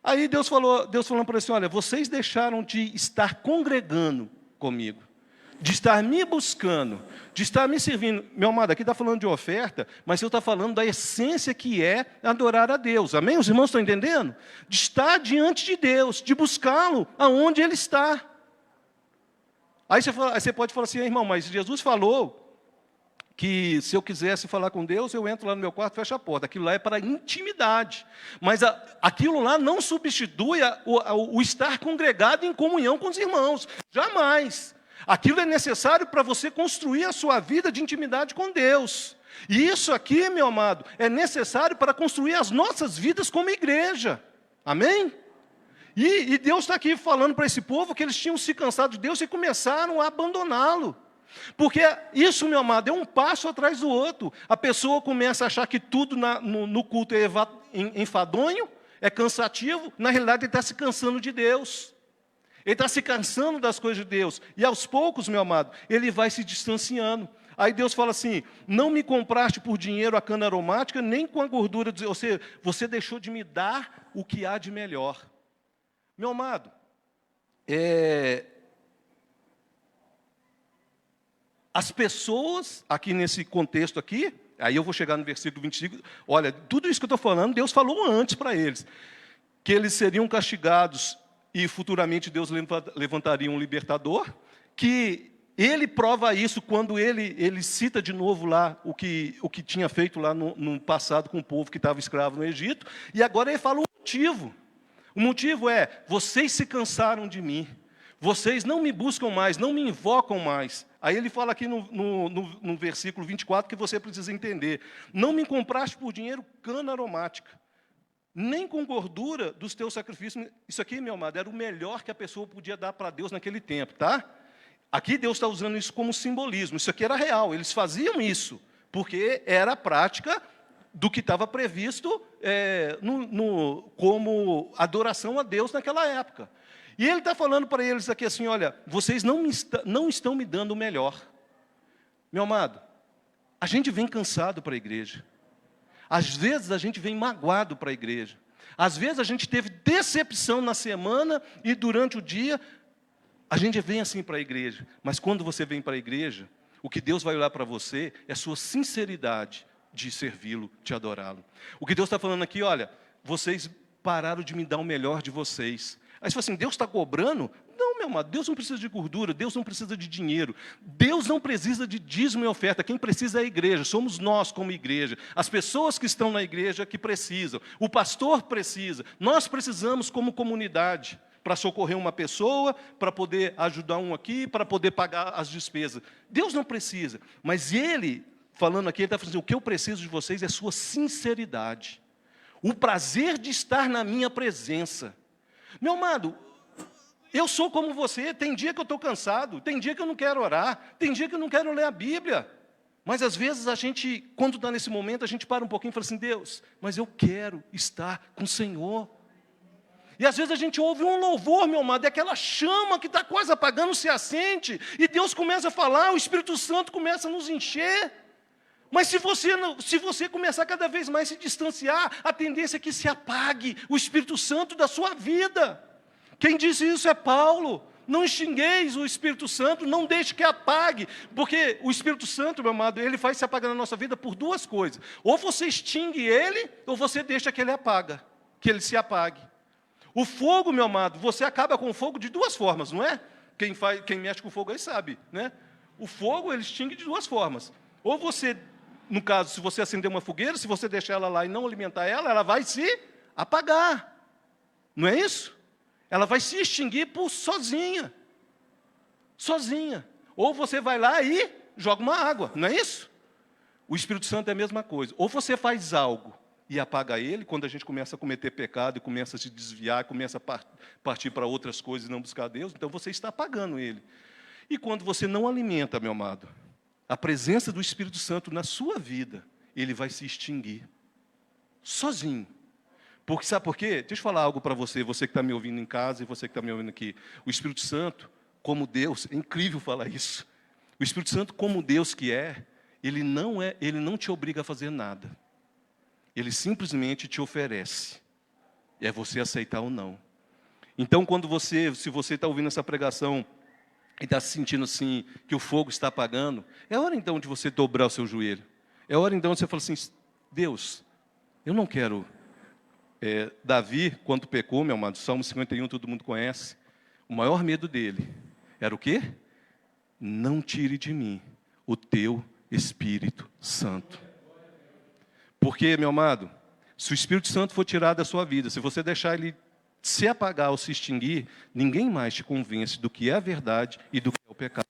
Aí Deus falando para ele assim, olha, vocês deixaram de estar congregando comigo, de estar me buscando, de estar me servindo. Meu amado, aqui está falando de oferta, mas eu estou falando da essência que é adorar a Deus. Amém? Os irmãos estão entendendo? De estar diante de Deus, de buscá-lo aonde Ele está. Aí você pode falar assim, irmão, mas Jesus falou que se eu quisesse falar com Deus, eu entro lá no meu quarto e fecho a porta. Aquilo lá é para intimidade. Mas aquilo lá não substitui o estar congregado em comunhão com os irmãos. Jamais. Aquilo é necessário para você construir a sua vida de intimidade com Deus. E isso aqui, meu amado, é necessário para construir as nossas vidas como igreja. Amém? E Deus está aqui falando para esse povo que eles tinham se cansado de Deus e começaram a abandoná-lo. Porque isso, meu amado, é um passo atrás do outro. A pessoa começa a achar que tudo no culto é enfadonho, é cansativo. Na realidade, ele está se cansando de Deus. Ele está se cansando das coisas de Deus. E aos poucos, meu amado, ele vai se distanciando. Aí Deus fala assim, não me compraste por dinheiro a cana aromática, nem com a gordura, ou seja, você deixou de me dar o que há de melhor. Meu amado, as pessoas, aqui nesse contexto aqui, aí eu vou chegar no versículo 25, olha, tudo isso que eu estou falando, Deus falou antes para eles, que eles seriam castigados e futuramente Deus levantaria um libertador, que ele prova isso quando ele cita de novo lá o que tinha feito lá no passado com o povo que estava escravo no Egito, e agora ele fala o motivo. O motivo é, vocês se cansaram de mim, vocês não me buscam mais, não me invocam mais. Aí ele fala aqui no versículo 24 que você precisa entender. Não me compraste por dinheiro cana aromática, nem com gordura dos teus sacrifícios. Isso aqui, meu amado, era o melhor que a pessoa podia dar para Deus naquele tempo, tá? Aqui Deus está usando isso como simbolismo. Isso aqui era real, eles faziam isso, porque era a prática do que estava previsto como adoração a Deus naquela época. E ele está falando para eles aqui assim, olha, vocês não estão me dando o melhor. Meu amado, a gente vem cansado para a igreja. Às vezes a gente vem magoado para a igreja. Às vezes a gente teve decepção na semana e durante o dia, a gente vem assim para a igreja. Mas quando você vem para a igreja, o que Deus vai olhar para você é a sua sinceridade de servi-lo, de adorá-lo. O que Deus está falando aqui, olha, vocês pararam de me dar o melhor de vocês. Aí você fala assim, Deus está cobrando? Não, meu amado, Deus não precisa de gordura, Deus não precisa de dinheiro, Deus não precisa de dízimo e oferta, quem precisa é a igreja, somos nós como igreja, as pessoas que estão na igreja que precisam, o pastor precisa, nós precisamos como comunidade, para socorrer uma pessoa, para poder ajudar um aqui, para poder pagar as despesas. Deus não precisa, mas Ele, falando aqui, Ele está falando assim, o que eu preciso de vocês é sua sinceridade, o prazer de estar na minha presença. Meu amado, eu sou como você, tem dia que eu estou cansado, tem dia que eu não quero orar, tem dia que eu não quero ler a Bíblia. Mas às vezes a gente, quando está nesse momento, a gente para um pouquinho e fala assim, Deus, mas eu quero estar com o Senhor. E às vezes a gente ouve um louvor, meu amado, é aquela chama que está quase apagando, se acende, e Deus começa a falar, o Espírito Santo começa a nos encher. Mas se você começar cada vez mais a se distanciar, a tendência é que se apague o Espírito Santo da sua vida. Quem disse isso é Paulo. Não extingueis o Espírito Santo, não deixe que apague. Porque o Espírito Santo, meu amado, ele faz se apagar na nossa vida por duas coisas. Ou você extingue ele, ou você deixa que ele apaga, que ele se apague. O fogo, meu amado, você acaba com o fogo de duas formas, não é? Quem mexe com fogo aí sabe, né? O fogo, ele extingue de duas formas. Ou você, no caso, se você acender uma fogueira, se você deixar ela lá e não alimentar ela, ela vai se apagar. Não é isso? Ela vai se extinguir por sozinha. Sozinha. Ou você vai lá e joga uma água, não é isso? O Espírito Santo é a mesma coisa. Ou você faz algo e apaga ele, quando a gente começa a cometer pecado e começa a se desviar, começa a partir para outras coisas e não buscar Deus, então você está apagando ele. E quando você não alimenta, meu amado, a presença do Espírito Santo na sua vida, ele vai se extinguir. Sozinho. Porque, sabe por quê? Deixa eu falar algo para você, você que está me ouvindo em casa e você que está me ouvindo aqui. O Espírito Santo, como Deus, é incrível falar isso. O Espírito Santo, como Deus que é, ele não te obriga a fazer nada. Ele simplesmente te oferece. É você aceitar ou não. Então, se você está ouvindo essa pregação e está se sentindo assim, que o fogo está apagando, é hora então de você dobrar o seu joelho. É hora então de você falar assim, Deus, eu não quero... Davi, quando pecou, meu amado, Salmo 51, todo mundo conhece, o maior medo dele era o quê? Não tire de mim o teu Espírito Santo. Porque, meu amado, se o Espírito Santo for tirado da sua vida, se você deixar ele se apagar ou se extinguir, ninguém mais te convence do que é a verdade e do que é o pecado.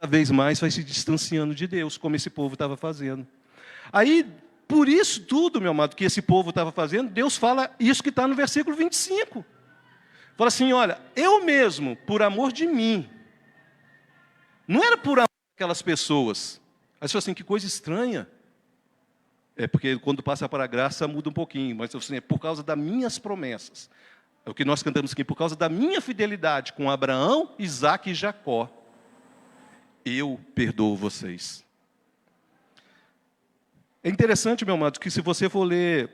Cada vez mais vai se distanciando de Deus, como esse povo estava fazendo. Aí, por isso tudo, meu amado, que esse povo estava fazendo, Deus fala isso que está no versículo 25. Fala assim, olha, eu mesmo, por amor de mim, não era por amor daquelas pessoas. Aí você fala assim, que coisa estranha. É porque quando passa para a graça muda um pouquinho, mas assim, é por causa das minhas promessas. É o que nós cantamos aqui, por causa da minha fidelidade com Abraão, Isaque e Jacó. Eu perdoo vocês. É interessante, meu amado, que se você for ler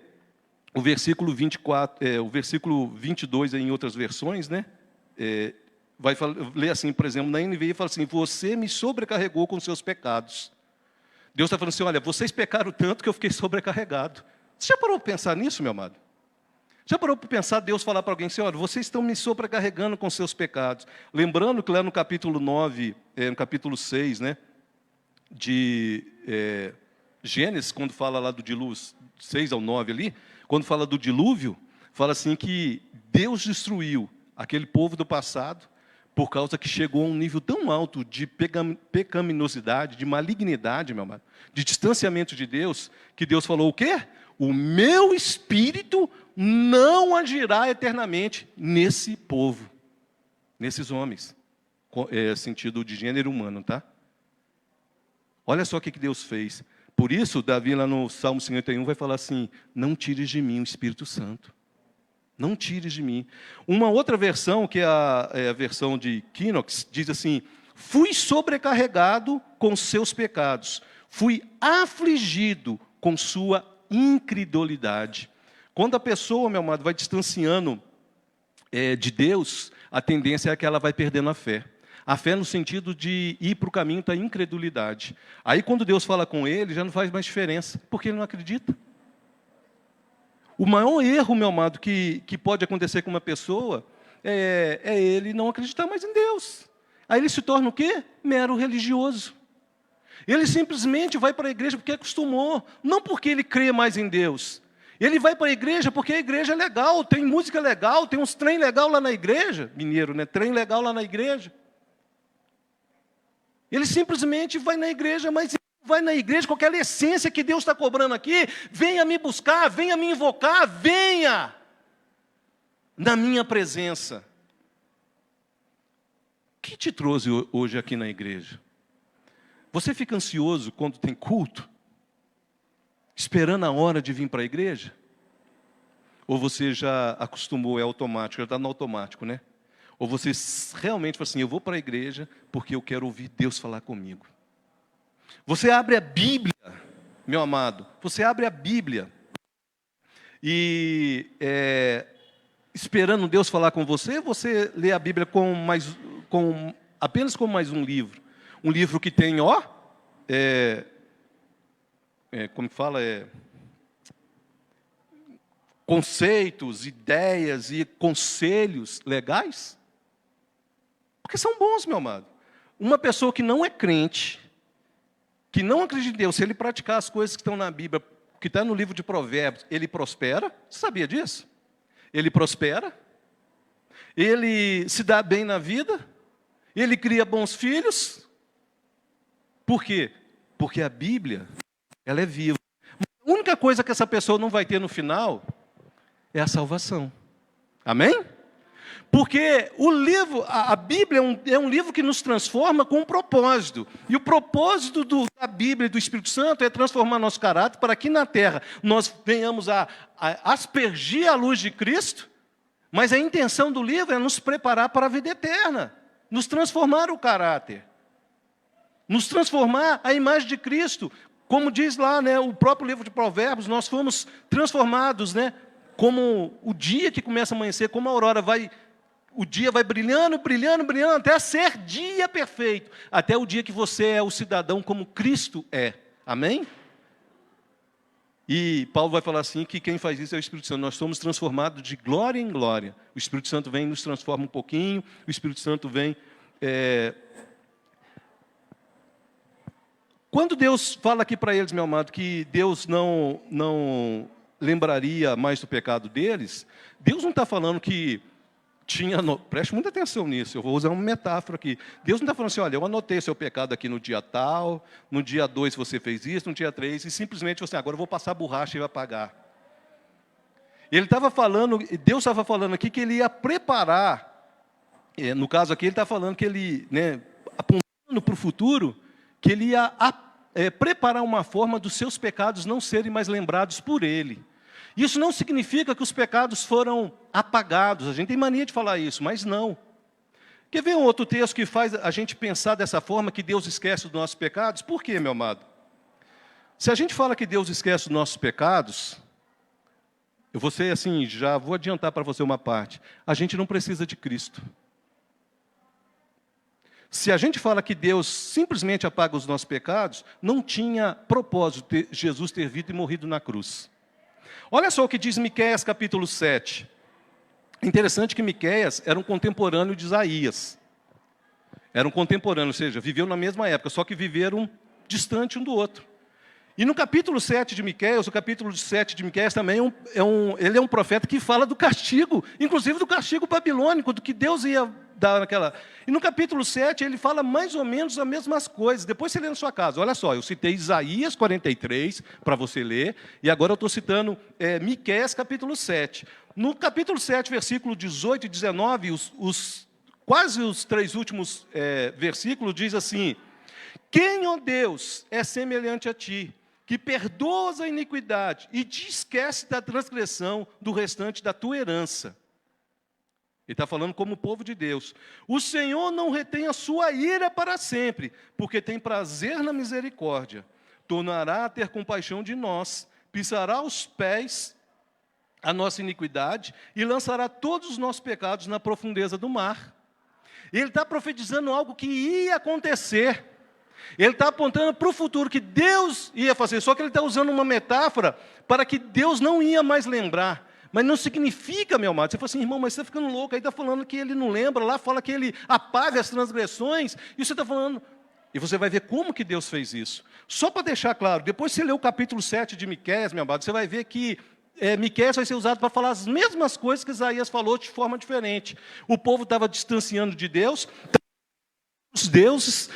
o versículo 24, o versículo 22 em outras versões, né? Vai ler assim, por exemplo, na NVI fala assim, você me sobrecarregou com seus pecados. Deus está falando assim, olha, vocês pecaram tanto que eu fiquei sobrecarregado. Você já parou para pensar nisso, meu amado? Já parou para pensar Deus falar para alguém assim, olha, vocês estão me sobrecarregando com seus pecados. Lembrando que lá no capítulo 9, no capítulo 6, né, de Gênesis, quando fala lá do dilúvio, 6 ao 9 ali, quando fala do dilúvio, fala assim que Deus destruiu aquele povo do passado, por causa que chegou a um nível tão alto de pecaminosidade, de malignidade, meu amado, de distanciamento de Deus, que Deus falou o quê? O meu Espírito não agirá eternamente nesse povo, nesses homens, sentido de gênero humano, tá? Olha só o que Deus fez. Por isso, Davi lá no Salmo 51 vai falar assim, não tires de mim o Espírito Santo. Não tires de mim. Uma outra versão, que é a versão de Knox, diz assim, fui sobrecarregado com seus pecados, fui afligido com sua incredulidade. Quando a pessoa, meu amado, vai distanciando de Deus, a tendência é que ela vai perdendo a fé. A fé no sentido de ir para o caminho da incredulidade. Aí quando Deus fala com ele, já não faz mais diferença, porque ele não acredita. O maior erro, meu amado, que pode acontecer com uma pessoa é ele não acreditar mais em Deus. Aí ele se torna o quê? Mero religioso. Ele simplesmente vai para a igreja porque acostumou, não porque ele crê mais em Deus. Ele vai para a igreja porque a igreja é legal, tem música legal, tem uns trem legal lá na igreja. Mineiro, né? Trem legal lá na igreja. Ele simplesmente vai na igreja, mas vai na igreja com aquela essência que Deus está cobrando aqui. Venha me buscar, venha me invocar, venha na minha presença. O que te trouxe hoje aqui na igreja? Você fica ansioso quando tem culto? Esperando a hora de vir para a igreja? Ou você já acostumou, é automático, já está no automático, né? Ou você realmente fala assim, eu vou para a igreja porque eu quero ouvir Deus falar comigo. Você abre a Bíblia, meu amado, você abre a Bíblia e esperando Deus falar com você, você lê a Bíblia apenas como mais um livro. Um livro que tem, como fala, conceitos, ideias e conselhos legais? Porque são bons, meu amado. Uma pessoa que não é crente, que não acredita em Deus, se ele praticar as coisas que estão na Bíblia, que está no livro de Provérbios, ele prospera. Você sabia disso? Ele prospera, ele se dá bem na vida, ele cria bons filhos. Por quê? Porque a Bíblia, ela é viva. A única coisa que essa pessoa não vai ter no final é a salvação. Amém? Porque o livro, a Bíblia é um livro que nos transforma com um propósito. E o propósito da Bíblia e do Espírito Santo é transformar nosso caráter para que na terra nós venhamos a aspergir a luz de Cristo, mas a intenção do livro é nos preparar para a vida eterna, nos transformar o caráter, nos transformar a imagem de Cristo. Como diz lá, né, o próprio livro de Provérbios, nós fomos transformados, né, como o dia que começa a amanhecer, como a aurora o dia vai brilhando, brilhando, brilhando, até ser dia perfeito. Até o dia que você é o cidadão como Cristo é. Amém? E Paulo vai falar assim, que quem faz isso é o Espírito Santo. Nós somos transformados de glória em glória. O Espírito Santo vem e nos transforma um pouquinho. O Espírito Santo vem... Quando Deus fala aqui para eles, meu amado, que Deus não lembraria mais do pecado deles, Deus não está falando que preste muita atenção nisso, eu vou usar uma metáfora aqui. Deus não está falando assim, olha, eu anotei seu pecado aqui no dia tal, no dia 2 você fez isso, no dia 3, e simplesmente você, agora eu vou passar a borracha e vai pagar. Deus estava falando aqui que ele ia preparar, no caso aqui ele está falando que ele, né, apontando para o futuro, que ele ia preparar uma forma dos seus pecados não serem mais lembrados por ele. Isso não significa que os pecados foram apagados. A gente tem mania de falar isso, mas não. Quer ver um outro texto que faz a gente pensar dessa forma, que Deus esquece dos nossos pecados? Por quê, meu amado? Se a gente fala que Deus esquece dos nossos pecados, eu vou ser assim, já vou adiantar para você uma parte. A gente não precisa de Cristo. Se a gente fala que Deus simplesmente apaga os nossos pecados, não tinha propósito Jesus ter vindo e morrido na cruz. Olha só o que diz Miqueias capítulo 7. Interessante que Miqueias era um contemporâneo de Isaías. Era um contemporâneo, ou seja, viveu na mesma época, só que viveram distante um do outro. E no capítulo 7 de Miqueias, o capítulo 7 de Miqueias também ele é um profeta que fala do castigo, inclusive do castigo babilônico, do que Deus ia dar naquela... E no capítulo 7 ele fala mais ou menos as mesmas coisas. Depois você lê na sua casa. Olha só, eu citei Isaías 43 para você ler, e agora eu estou citando Miqueias capítulo 7. No capítulo 7, versículo 18 e 19, quase os 3 últimos versículos, diz assim: quem, ó Deus, é semelhante a ti, que perdoas a iniquidade e te esquece da transgressão do restante da tua herança? Ele está falando como povo de Deus. O Senhor não retém a sua ira para sempre, porque tem prazer na misericórdia. Tornará a ter compaixão de nós, pisará os pés a nossa iniquidade e lançará todos os nossos pecados na profundeza do mar. Ele está profetizando algo que ia acontecer. Ele está apontando para o futuro, que Deus ia fazer. Só que ele está usando uma metáfora para que Deus não ia mais lembrar. mas não significa, meu amado. Você fala assim, irmão, mas você está ficando louco. Aí está falando que ele não lembra, lá fala que ele apaga as transgressões, e você está falando... E você vai ver como que Deus fez isso. Só para deixar claro, depois você lê o capítulo 7 de Miqueias, meu amado, você vai ver que Miqueias vai ser usado para falar as mesmas coisas que Isaías falou de forma diferente. O povo estava distanciando de Deus, os deuses...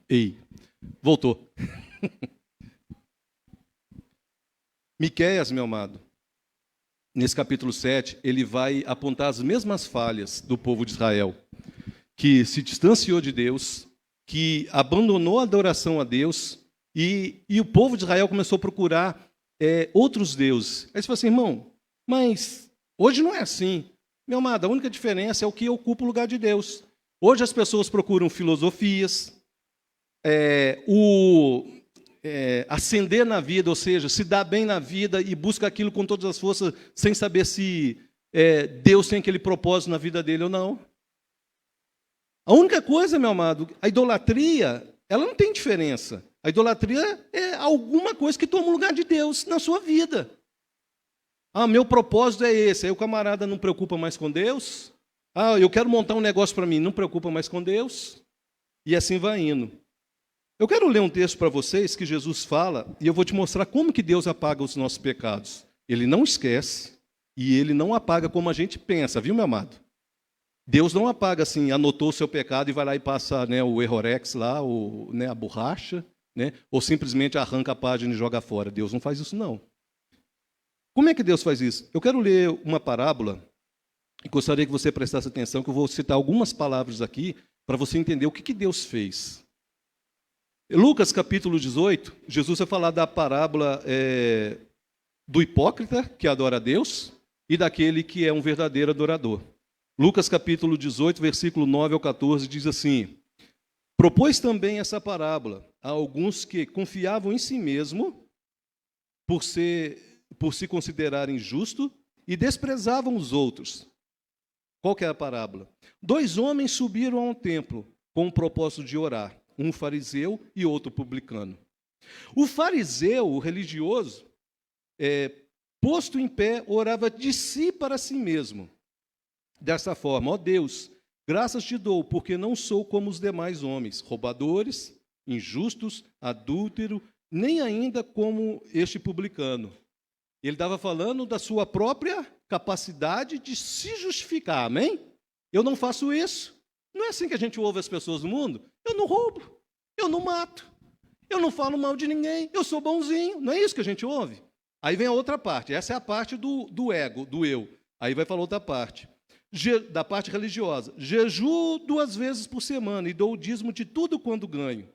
Ei, voltou. Miqueias, meu amado, nesse capítulo 7, ele vai apontar as mesmas falhas do povo de Israel, que se distanciou de Deus, que abandonou a adoração a Deus, e o povo de Israel começou a procurar outros deuses. Aí você fala assim, irmão, mas hoje não é assim. Meu amado, a única diferença é o que ocupa o lugar de Deus. Hoje as pessoas procuram filosofias, ascender na vida, ou seja, se dar bem na vida e busca aquilo com todas as forças, sem saber se Deus tem aquele propósito na vida dele ou não. A única coisa, meu amado, a idolatria, ela não tem diferença. A idolatria é alguma coisa que toma o lugar de Deus na sua vida. Ah, meu propósito é esse. Aí o camarada não preocupa mais com Deus. Ah, eu quero montar um negócio para mim, não preocupa mais com Deus. E assim vai indo. Eu quero ler um texto para vocês que Jesus fala, e eu vou te mostrar como que Deus apaga os nossos pecados. Ele não esquece, e Ele não apaga como a gente pensa, viu, meu amado? Deus não apaga assim, anotou o seu pecado e vai lá e passa o Errorex lá, a borracha, ou simplesmente arranca a página e joga fora. Deus não faz isso, não. Como é que Deus faz isso? Eu quero ler uma parábola, e gostaria que você prestasse atenção, que eu vou citar algumas palavras aqui, para você entender o que Deus fez. Lucas capítulo 18, Jesus vai falar da parábola do hipócrita, que adora a Deus, e daquele que é um verdadeiro adorador. Lucas capítulo 18, versículo 9 ao 14, diz assim: propôs também essa parábola a alguns que confiavam em si mesmo, por se considerarem justos, e desprezavam os outros. Qual que é a parábola? 2 homens subiram a um templo com o propósito de orar, um fariseu e outro publicano. O fariseu, o religioso, posto em pé, orava de si para si mesmo. Dessa forma, ó Deus, graças te dou, porque não sou como os demais homens, roubadores, injustos, adúlteros, nem ainda como este publicano. Ele estava falando da sua própria capacidade de se justificar, amém? Eu não faço isso. Não é assim que a gente ouve as pessoas no mundo? Eu não roubo, eu não mato, eu não falo mal de ninguém, eu sou bonzinho. Não é isso que a gente ouve? Aí vem a outra parte, essa é a parte do ego, do eu. Aí vai falar outra parte, da parte religiosa. Jejuo 2 vezes por semana e dou o dízimo de tudo quando ganho.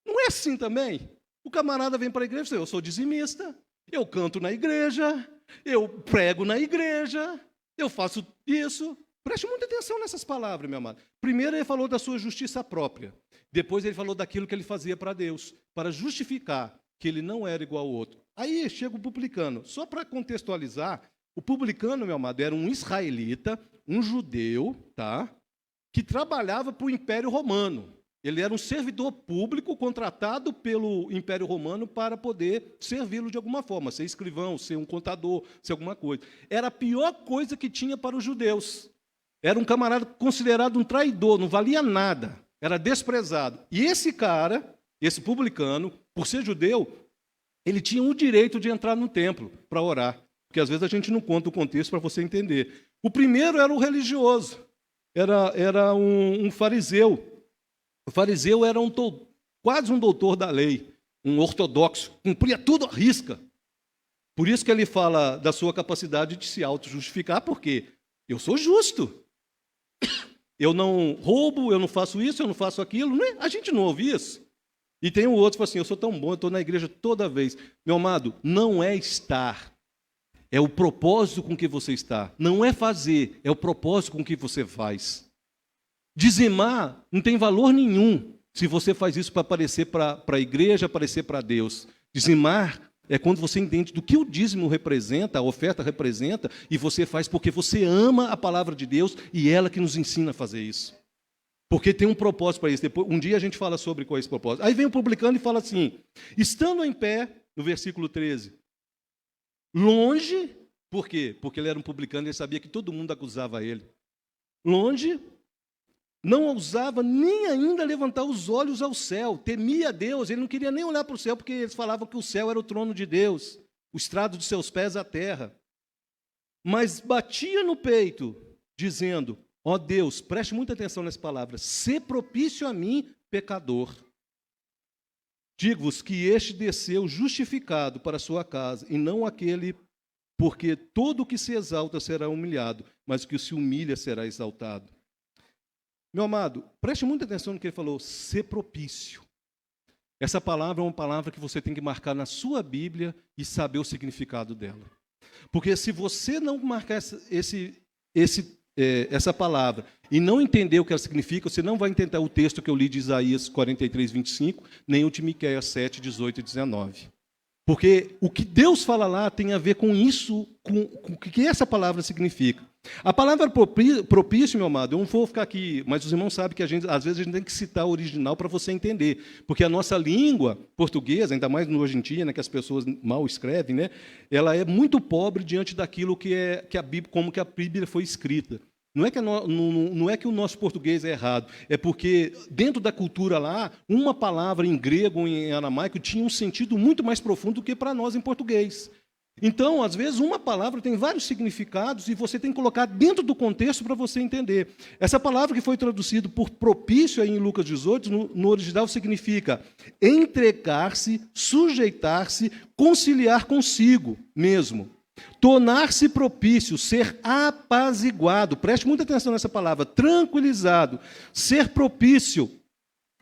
Não é assim também? O camarada vem para a igreja e diz, eu sou dizimista, eu canto na igreja, eu prego na igreja, eu faço isso. Preste muita atenção nessas palavras, meu amado. Primeiro ele falou da sua justiça própria. Depois ele falou daquilo que ele fazia para Deus, para justificar que ele não era igual ao outro. Aí chega o publicano. Só para contextualizar, o publicano, meu amado, era um israelita, um judeu, tá? Que trabalhava para o Império Romano. Ele era um servidor público contratado pelo Império Romano para poder servi-lo de alguma forma, ser escrivão, ser um contador, ser alguma coisa. Era a pior coisa que tinha para os judeus. Era um camarada considerado um traidor, não valia nada, era desprezado. E esse cara, esse publicano, por ser judeu, ele tinha o direito de entrar no templo para orar, porque às vezes a gente não conta o contexto para você entender. O primeiro era o religioso, era um fariseu. O fariseu era quase um doutor da lei, um ortodoxo, cumpria tudo à risca. Por isso que ele fala da sua capacidade de se auto-justificar, porque eu sou justo. Eu não roubo, eu não faço isso, eu não faço aquilo. Né? A gente não ouve isso. E tem o outro que fala assim, eu sou tão bom, eu estou na igreja toda vez. Meu amado, não é estar, é o propósito com que você está. Não é fazer, é o propósito com que você faz. Dizimar não tem valor nenhum se você faz isso para aparecer para a igreja, aparecer para Deus. Dizimar é quando você entende do que o dízimo representa, a oferta representa, e você faz porque você ama a palavra de Deus e ela que nos ensina a fazer isso. Porque tem um propósito para isso. Depois, um dia a gente fala sobre qual é esse propósito. Aí vem o publicano e fala assim, estando em pé, no versículo 13, longe, por quê? Porque ele era um publicano e ele sabia que todo mundo acusava ele. Longe, não ousava nem ainda levantar os olhos ao céu, temia a Deus, ele não queria nem olhar para o céu, porque eles falavam que o céu era o trono de Deus, o estrado de seus pés à terra. Mas batia no peito, dizendo, ó Deus, preste muita atenção nessa palavra, sê propício a mim, pecador. Digo-vos que este desceu justificado para a sua casa, e não aquele, porque todo o que se exalta será humilhado, mas o que se humilha será exaltado. Meu amado, preste muita atenção no que ele falou, ser propício. Essa palavra é uma palavra que você tem que marcar na sua Bíblia e saber o significado dela. Porque se você não marcar essa palavra e não entender o que ela significa, você não vai entender o texto que eu li de Isaías 43, 25, nem o de Miqueias 7, 18 e 19. Porque o que Deus fala lá tem a ver com isso, com o que essa palavra significa. A palavra propício, meu amado, eu não vou ficar aqui, mas os irmãos sabem que às vezes a gente tem que citar o original para você entender. Porque a nossa língua portuguesa, ainda mais hoje em dia, né, que as pessoas mal escrevem, né, ela é muito pobre diante daquilo como que a Bíblia foi escrita. Não é que o nosso português é errado, é porque dentro da cultura lá, uma palavra em grego ou em aramaico tinha um sentido muito mais profundo do que para nós em português. Então, às vezes, uma palavra tem vários significados e você tem que colocar dentro do contexto para você entender. Essa palavra que foi traduzida por propício aí em Lucas 18, no original significa entregar-se, sujeitar-se, conciliar consigo mesmo. Tornar-se propício, ser apaziguado, preste muita atenção nessa palavra, tranquilizado, ser propício,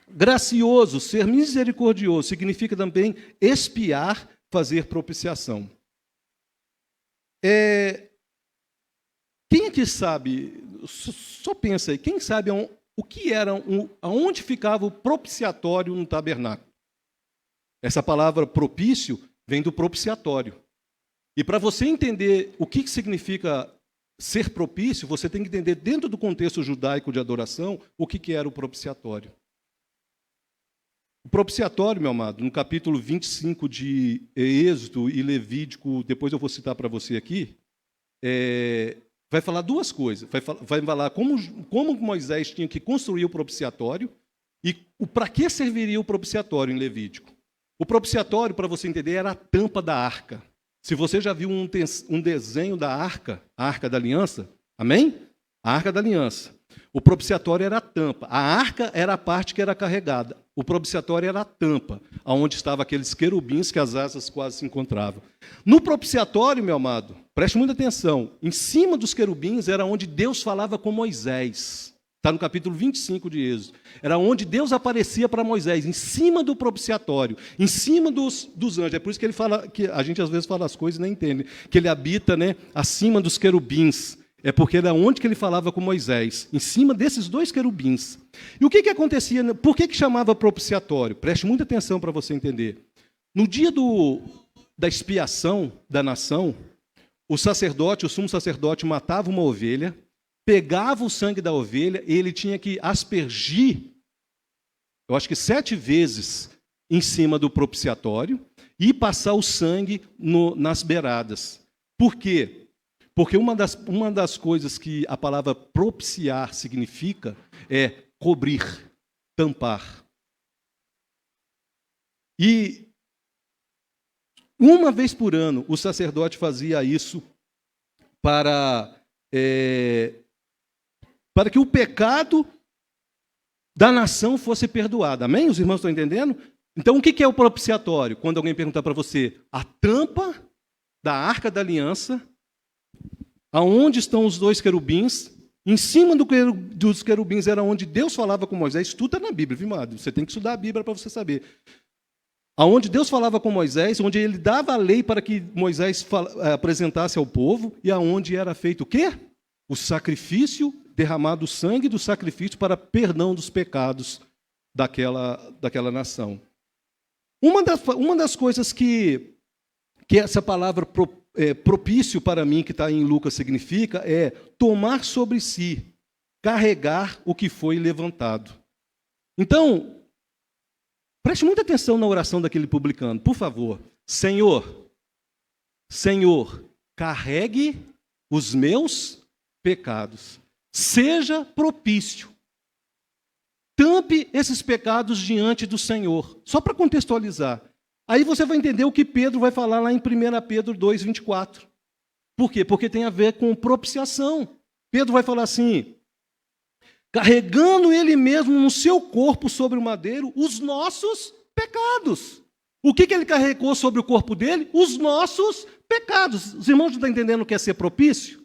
gracioso, ser misericordioso, significa também expiar, fazer propiciação. Quem aqui sabe, só pensa aí, quem sabe o que era, aonde ficava o propiciatório no tabernáculo? Essa palavra propício vem do propiciatório. E para você entender o que significa ser propício, você tem que entender, dentro do contexto judaico de adoração, o que era o propiciatório. O propiciatório, meu amado, no capítulo 25 de Êxodo e Levítico, depois eu vou citar para você aqui, vai falar duas coisas. Vai falar como Moisés tinha que construir o propiciatório e para que serviria o propiciatório em Levítico. O propiciatório, para você entender, era a tampa da arca. Se você já viu um desenho da arca, a Arca da Aliança, amém? A Arca da Aliança. O propiciatório era a tampa. A arca era a parte que era carregada. O propiciatório era a tampa, onde estavam aqueles querubins que as asas quase se encontravam. No propiciatório, meu amado, preste muita atenção, em cima dos querubins era onde Deus falava com Moisés. Está no capítulo 25 de Êxodo. Era onde Deus aparecia para Moisés, em cima do propiciatório, em cima dos anjos. É por isso que ele fala, que a gente às vezes fala as coisas e nem entende, que ele habita, né, acima dos querubins. É porque era onde que ele falava com Moisés, em cima desses dois querubins. E o que acontecia? Por que chamava propiciatório? Preste muita atenção para você entender. No dia da expiação da nação, o sumo sacerdote matava uma ovelha, pegava o sangue da ovelha e ele tinha que aspergir, eu acho que 7 vezes em cima do propiciatório e passar o sangue nas beiradas. Por quê? Porque uma das coisas que a palavra propiciar significa é cobrir, tampar. E uma vez por ano o sacerdote fazia isso para que o pecado da nação fosse perdoado. Amém? Os irmãos estão entendendo? Então, o que é o propiciatório? Quando alguém perguntar para você, a tampa da Arca da Aliança, aonde estão os dois querubins. Em cima dos querubins era onde Deus falava com Moisés. Isso tudo está na Bíblia, viu, amado? Você tem que estudar a Bíblia para você saber. Aonde Deus falava com Moisés, onde ele dava a lei para que Moisés apresentasse ao povo, e aonde era feito o quê? O sacrifício, derramado o sangue do sacrifício para perdão dos pecados daquela nação. Uma das coisas que essa palavra propício para mim, que está em Lucas, significa é tomar sobre si, carregar o que foi levantado. Então, preste muita atenção na oração daquele publicano, por favor. Senhor, carregue os meus pecados. Seja propício. Tampe esses pecados diante do Senhor. Só para contextualizar. Aí você vai entender o que Pedro vai falar lá em 1 Pedro 2,24. Por quê? Porque tem a ver com propiciação. Pedro vai falar assim: carregando ele mesmo no seu corpo sobre o madeiro os nossos pecados. O que ele carregou sobre o corpo dele? Os nossos pecados. Os irmãos não estão entendendo o que é ser propício?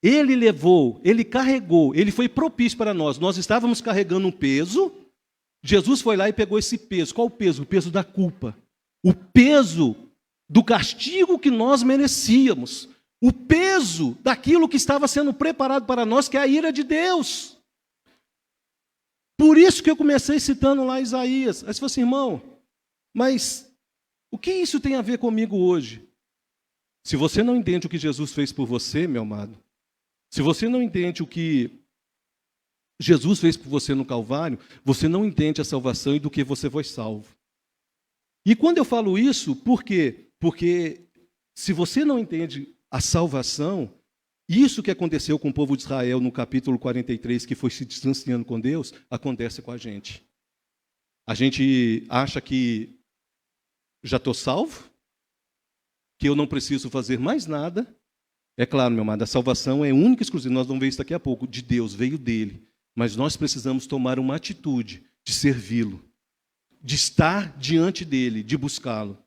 Ele levou, ele carregou, ele foi propício para nós. Nós estávamos carregando um peso. Jesus foi lá e pegou esse peso. Qual o peso? O peso da culpa. O peso do castigo que nós merecíamos. O peso daquilo que estava sendo preparado para nós, que é a ira de Deus. Por isso que eu comecei citando lá Isaías. Aí você falou assim: irmão, mas o que isso tem a ver comigo hoje? Se você não entende o que Jesus fez por você, meu amado, se você não entende o que Jesus fez por você no Calvário, você não entende a salvação e do que você foi salvo. E quando eu falo isso, por quê? Porque se você não entende a salvação, isso que aconteceu com o povo de Israel no capítulo 43, que foi se distanciando com Deus, acontece com a gente. A gente acha que já estou salvo, que eu não preciso fazer mais nada. É claro, meu amado, a salvação é única e exclusiva, nós vamos ver isso daqui a pouco, de Deus, veio dele. Mas nós precisamos tomar uma atitude de servi-lo, de estar diante dele, de buscá-lo.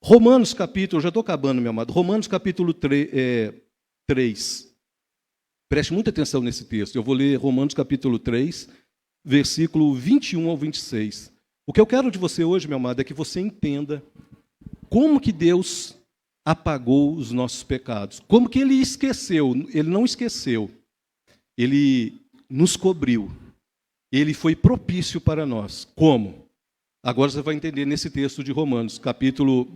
Romanos capítulo, já estou acabando, meu amado, Romanos capítulo 3. Preste muita atenção nesse texto. Eu vou ler Romanos capítulo 3, versículo 21 ao 26. O que eu quero de você hoje, meu amado, é que você entenda como que Deus apagou os nossos pecados. Como que ele esqueceu? Ele não esqueceu. Ele nos cobriu. Ele foi propício para nós. Como? Agora você vai entender nesse texto de Romanos, capítulo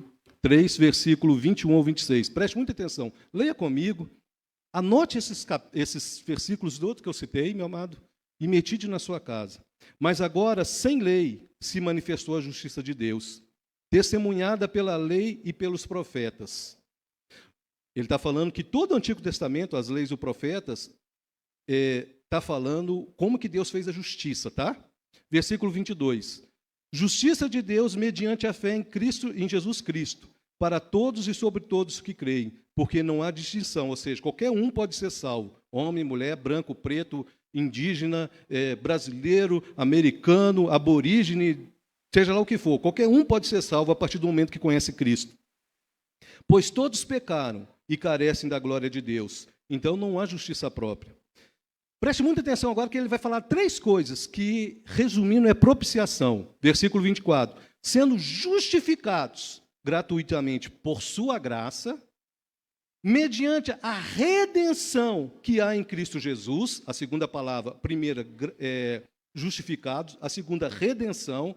3, versículo 21 ao 26. Preste muita atenção. Leia comigo. Anote esses versículos do outro que eu citei, meu amado, e medite na sua casa. Mas agora, sem lei, se manifestou a justiça de Deus, testemunhada pela lei e pelos profetas. Ele está falando que todo o Antigo Testamento, as leis e os profetas, está falando como que Deus fez a justiça, tá? Versículo 22. Justiça de Deus mediante a fé em Jesus Cristo, para todos e sobre todos que creem, porque não há distinção, ou seja, qualquer um pode ser salvo, homem, mulher, branco, preto, indígena, brasileiro, americano, aborígene, seja lá o que for, qualquer um pode ser salvo a partir do momento que conhece Cristo. Pois todos pecaram e carecem da glória de Deus, então não há justiça própria. Preste muita atenção agora que ele vai falar 3 coisas que, resumindo, é propiciação. Versículo 24. Sendo justificados gratuitamente por sua graça, mediante a redenção que há em Cristo Jesus, a segunda palavra, a primeira, justificados, a segunda, redenção.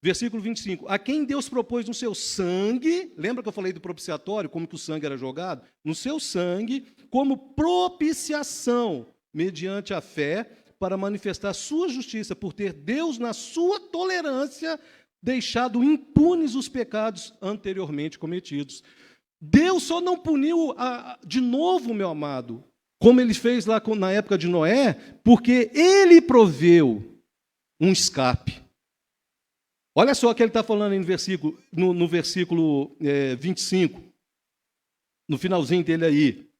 Versículo 25, a quem Deus propôs no seu sangue, lembra que eu falei do propiciatório, como que o sangue era jogado? No seu sangue, como propiciação, mediante a fé, para manifestar a sua justiça, por ter Deus, na sua tolerância, deixado impunes os pecados anteriormente cometidos. Deus só não puniu de novo, meu amado, como ele fez lá na época de Noé, porque ele proveu um escape. Olha só o que ele está falando no versículo 25, no finalzinho dele aí.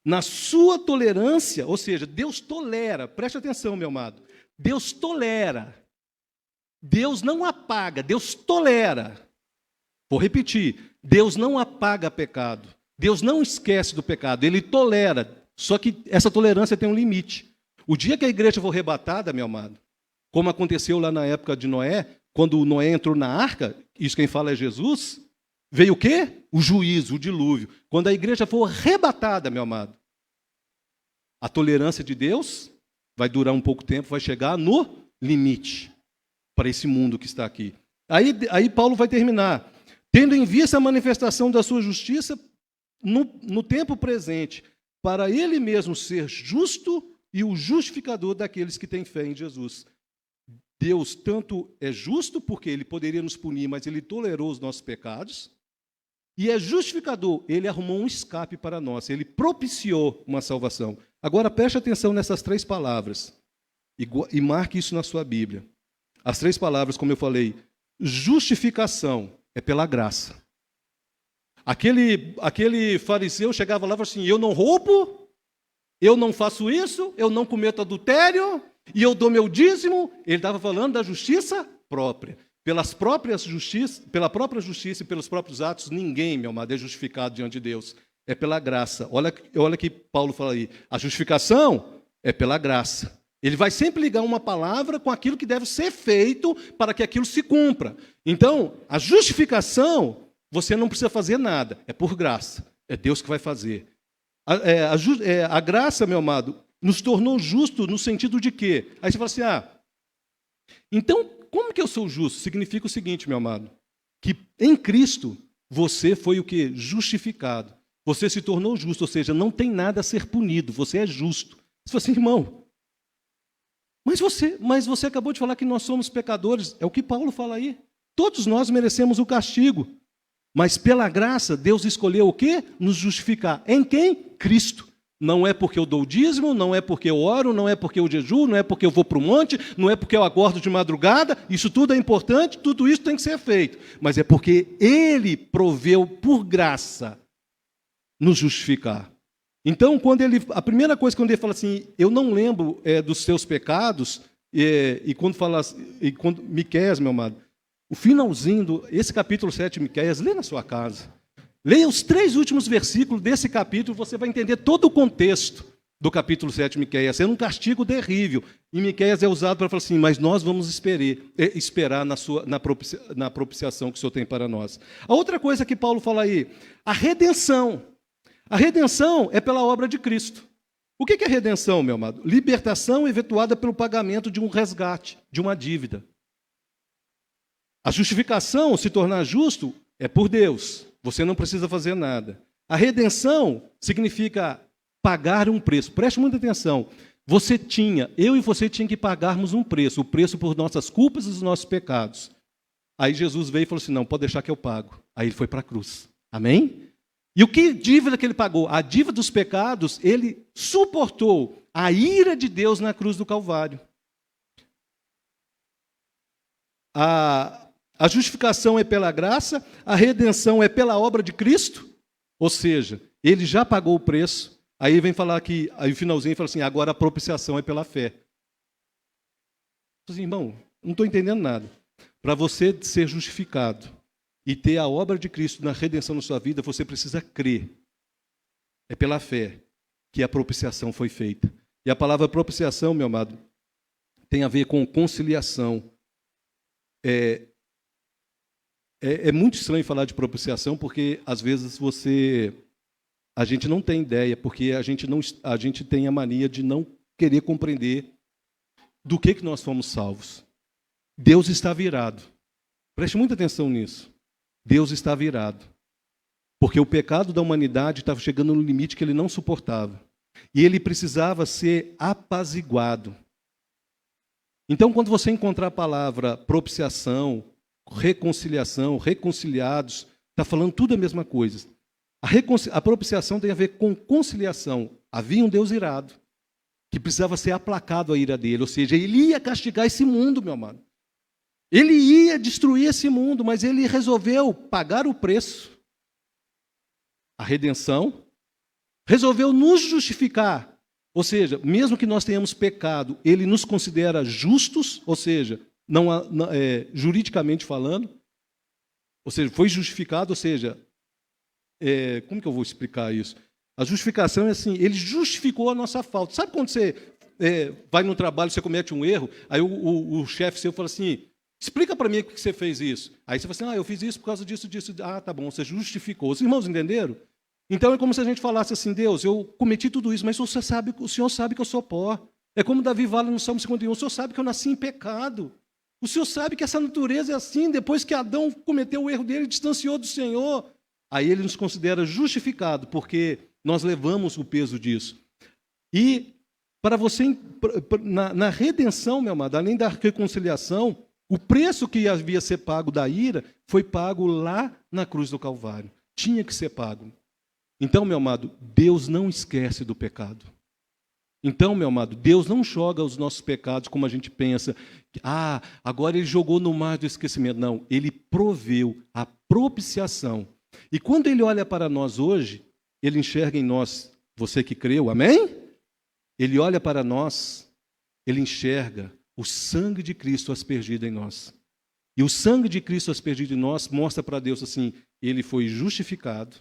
Na sua tolerância, ou seja, Deus tolera, preste atenção, meu amado, Deus tolera, Deus não apaga, Deus tolera. Vou repetir, Deus não apaga pecado. Deus não esquece do pecado, Ele tolera. Só que essa tolerância tem um limite. O dia que a igreja for arrebatada, meu amado, como aconteceu lá na época de Noé, quando Noé entrou na arca, isso quem fala é Jesus, veio o quê? O juízo, o dilúvio. Quando a igreja for arrebatada, meu amado, a tolerância de Deus vai durar um pouco tempo, vai chegar no limite para esse mundo que está aqui. Aí Paulo vai terminar. Tendo em vista a manifestação da sua justiça no tempo presente, para ele mesmo ser justo e o justificador daqueles que têm fé em Jesus. Deus tanto é justo, porque Ele poderia nos punir, mas Ele tolerou os nossos pecados, e é justificador, Ele arrumou um escape para nós, Ele propiciou uma salvação. Agora preste atenção nessas 3 palavras, e marque isso na sua Bíblia. As 3 palavras, como eu falei, justificação é pela graça. Aquele fariseu chegava lá e falava assim, eu não roubo, eu não faço isso, eu não cometo adultério, e eu dou meu dízimo. Ele estava falando da justiça própria. Pela própria justiça e pelos próprios atos, ninguém, meu amado, é justificado diante de Deus. É pela graça. Olha que Paulo fala aí. A justificação é pela graça. Ele vai sempre ligar uma palavra com aquilo que deve ser feito para que aquilo se cumpra. Então, a justificação, você não precisa fazer nada. É por graça. É Deus que vai fazer. A graça, meu amado, nos tornou justo no sentido de quê? Aí você fala assim, então, como que eu sou justo? Significa o seguinte, meu amado, que em Cristo você foi o quê? Justificado. Você se tornou justo, ou seja, não tem nada a ser punido, você é justo. Você fala assim, irmão, mas você acabou de falar que nós somos pecadores, é o que Paulo fala aí. Todos nós merecemos o castigo, mas pela graça Deus escolheu o quê? Nos justificar. Em quem? Cristo. Não é porque eu dou o dízimo, não é porque eu oro, não é porque eu jejuo, não é porque eu vou para o monte, não é porque eu acordo de madrugada, isso tudo é importante, tudo isso tem que ser feito. Mas é porque Ele proveu por graça nos justificar. Então, a primeira coisa quando ele fala assim, eu não lembro dos seus pecados, e quando Miqueias, meu amado, o finalzinho, esse capítulo 7 de Miqueias, lê na sua casa. Leia os 3 últimos versículos desse capítulo, você vai entender todo o contexto do capítulo 7 de Miqueias. É um castigo terrível. E Miqueias é usado para falar assim, mas nós vamos esperar na propiciação que o Senhor tem para nós. A outra coisa que Paulo fala aí, a redenção. A redenção é pela obra de Cristo. O que é redenção, meu amado? Libertação efetuada pelo pagamento de um resgate, de uma dívida. A justificação, se tornar justo, é por Deus. Você não precisa fazer nada. A redenção significa pagar um preço. Preste muita atenção. Eu e você tinha que pagarmos um preço. O preço por nossas culpas e os nossos pecados. Aí Jesus veio e falou assim, não, pode deixar que eu pago. Aí ele foi para a cruz. Amém? E o que dívida que ele pagou? A dívida dos pecados, ele suportou a ira de Deus na cruz do Calvário. A justificação é pela graça, a redenção é pela obra de Cristo, ou seja, Ele já pagou o preço, aí vem falar aqui, aí o finalzinho fala assim, agora a propiciação é pela fé. Assim, irmão, não estou entendendo nada. Para você ser justificado e ter a obra de Cristo na redenção na sua vida, você precisa crer. É pela fé que a propiciação foi feita. E a palavra propiciação, meu amado, tem a ver com conciliação. É muito estranho falar de propiciação, porque às vezes a gente não tem ideia, porque a gente tem a mania de não querer compreender do que nós fomos salvos. Deus está virado. Preste muita atenção nisso. Deus está virado. Porque o pecado da humanidade estava chegando no limite que ele não suportava. E ele precisava ser apaziguado. Então, quando você encontrar a palavra propiciação, reconciliação, reconciliados, está falando tudo a mesma coisa. A propiciação tem a ver com conciliação. Havia um Deus irado, que precisava ser aplacado a ira dele, ou seja, ele ia castigar esse mundo, meu amado. Ele ia destruir esse mundo, mas ele resolveu pagar o preço. A redenção, resolveu nos justificar. Ou seja, mesmo que nós tenhamos pecado, ele nos considera justos, ou seja, juridicamente falando, Ou seja, foi justificado, ou seja, como que eu vou explicar isso? A justificação é assim, ele justificou a nossa falta. Sabe quando você vai no trabalho, você comete um erro, aí o chefe seu fala assim, explica para mim por que você fez isso. Aí você fala assim, eu fiz isso por causa disso. Ah, tá bom, você justificou. Os irmãos entenderam? Então é como se a gente falasse assim, Deus, eu cometi tudo isso, mas o Senhor sabe que eu sou pó. É como Davi fala no Salmo 51, o Senhor sabe que eu nasci em pecado. O Senhor sabe que essa natureza é assim, depois que Adão cometeu o erro dele, distanciou do Senhor. Aí ele nos considera justificado, porque nós levamos o peso disso. E para você, na redenção, meu amado, além da reconciliação, o preço que havia ser pago da ira foi pago lá na cruz do Calvário. Tinha que ser pago. Então, meu amado, Deus não esquece do pecado. Então, meu amado, Deus não joga os nossos pecados como a gente pensa. Agora ele jogou no mar do esquecimento. Não, ele proveu a propiciação. E quando ele olha para nós hoje, ele enxerga em nós, você que creu, amém? Ele olha para nós, ele enxerga o sangue de Cristo aspergido em nós. E o sangue de Cristo aspergido em nós mostra para Deus assim, ele foi justificado,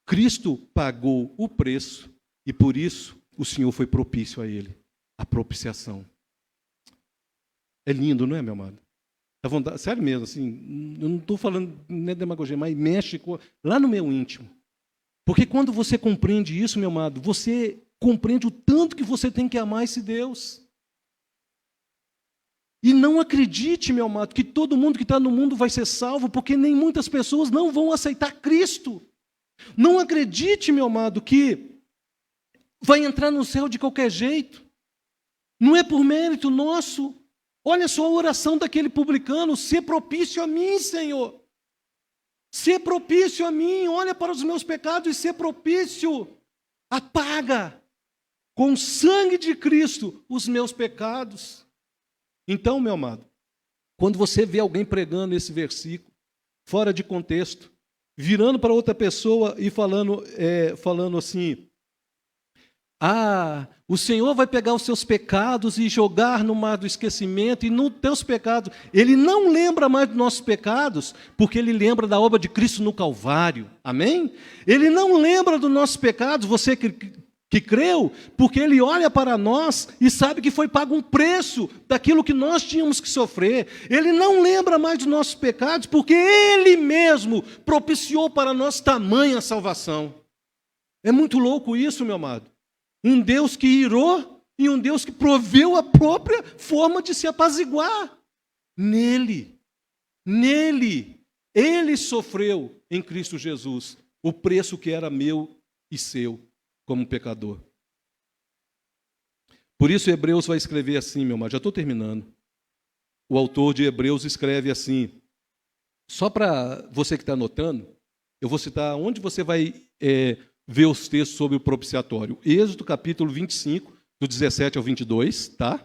Cristo pagou o preço e por isso o Senhor foi propício a ele, a propiciação. É lindo, não é, meu amado? Dá vontade, sério mesmo, assim, eu não estou falando nem demagogia, mas mexe lá no meu íntimo. Porque quando você compreende isso, meu amado, você compreende o tanto que você tem que amar esse Deus. E não acredite, meu amado, que todo mundo que está no mundo vai ser salvo, porque nem muitas pessoas não vão aceitar Cristo. Não acredite, meu amado, que vai entrar no céu de qualquer jeito. Não é por mérito nosso. Olha só a oração daquele publicano, ser propício a mim, Senhor. Ser propício a mim, olha para os meus pecados e ser propício. Apaga com o sangue de Cristo os meus pecados. Então, meu amado, quando você vê alguém pregando esse versículo, fora de contexto, virando para outra pessoa e falando assim, o Senhor vai pegar os seus pecados e jogar no mar do esquecimento, e nos teus pecados, Ele não lembra mais dos nossos pecados, porque Ele lembra da obra de Cristo no Calvário, amém? Ele não lembra dos nossos pecados, você que creu, porque Ele olha para nós e sabe que foi pago um preço daquilo que nós tínhamos que sofrer. Ele não lembra mais dos nossos pecados, porque Ele mesmo propiciou para nós tamanha salvação. É muito louco isso, meu amado. Um Deus que irou e um Deus que proveu a própria forma de se apaziguar. Nele, Ele sofreu em Cristo Jesus o preço que era meu e seu, como pecador. Por isso Hebreus vai escrever assim, meu amado, já estou terminando. O autor de Hebreus escreve assim, só para você que está anotando, eu vou citar onde você vai ver os textos sobre o propiciatório. Êxodo capítulo 25, do 17 ao 22, tá?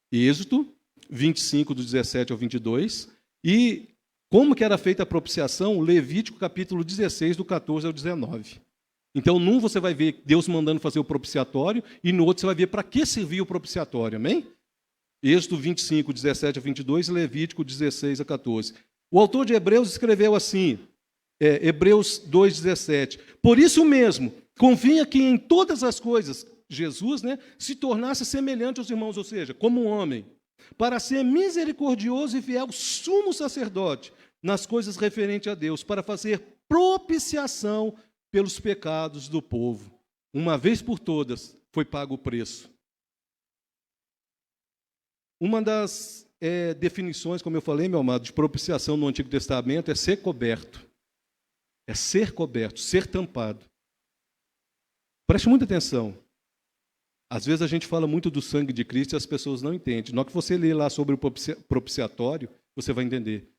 Êxodo 25, do 17 ao 22. E como que era feita a propiciação? Levítico capítulo 16, do 14 ao 19. Então, num você vai ver Deus mandando fazer o propiciatório, e no outro você vai ver para que servia o propiciatório, amém? Êxodo 25, 17 a 22, Levítico 16 a 14. O autor de Hebreus escreveu assim, Hebreus 2, 17. Por isso mesmo, convinha que em todas as coisas, Jesus, se tornasse semelhante aos irmãos, ou seja, como um homem, para ser misericordioso e fiel sumo sacerdote nas coisas referentes a Deus, para fazer propiciação pelos pecados do povo. Uma vez por todas, foi pago o preço. Uma das definições, como eu falei, meu amado, de propiciação no Antigo Testamento é ser coberto. É ser coberto, ser tampado. Preste muita atenção. Às vezes a gente fala muito do sangue de Cristo e as pessoas não entendem. Na hora que você lê lá sobre o propiciatório, você vai entender.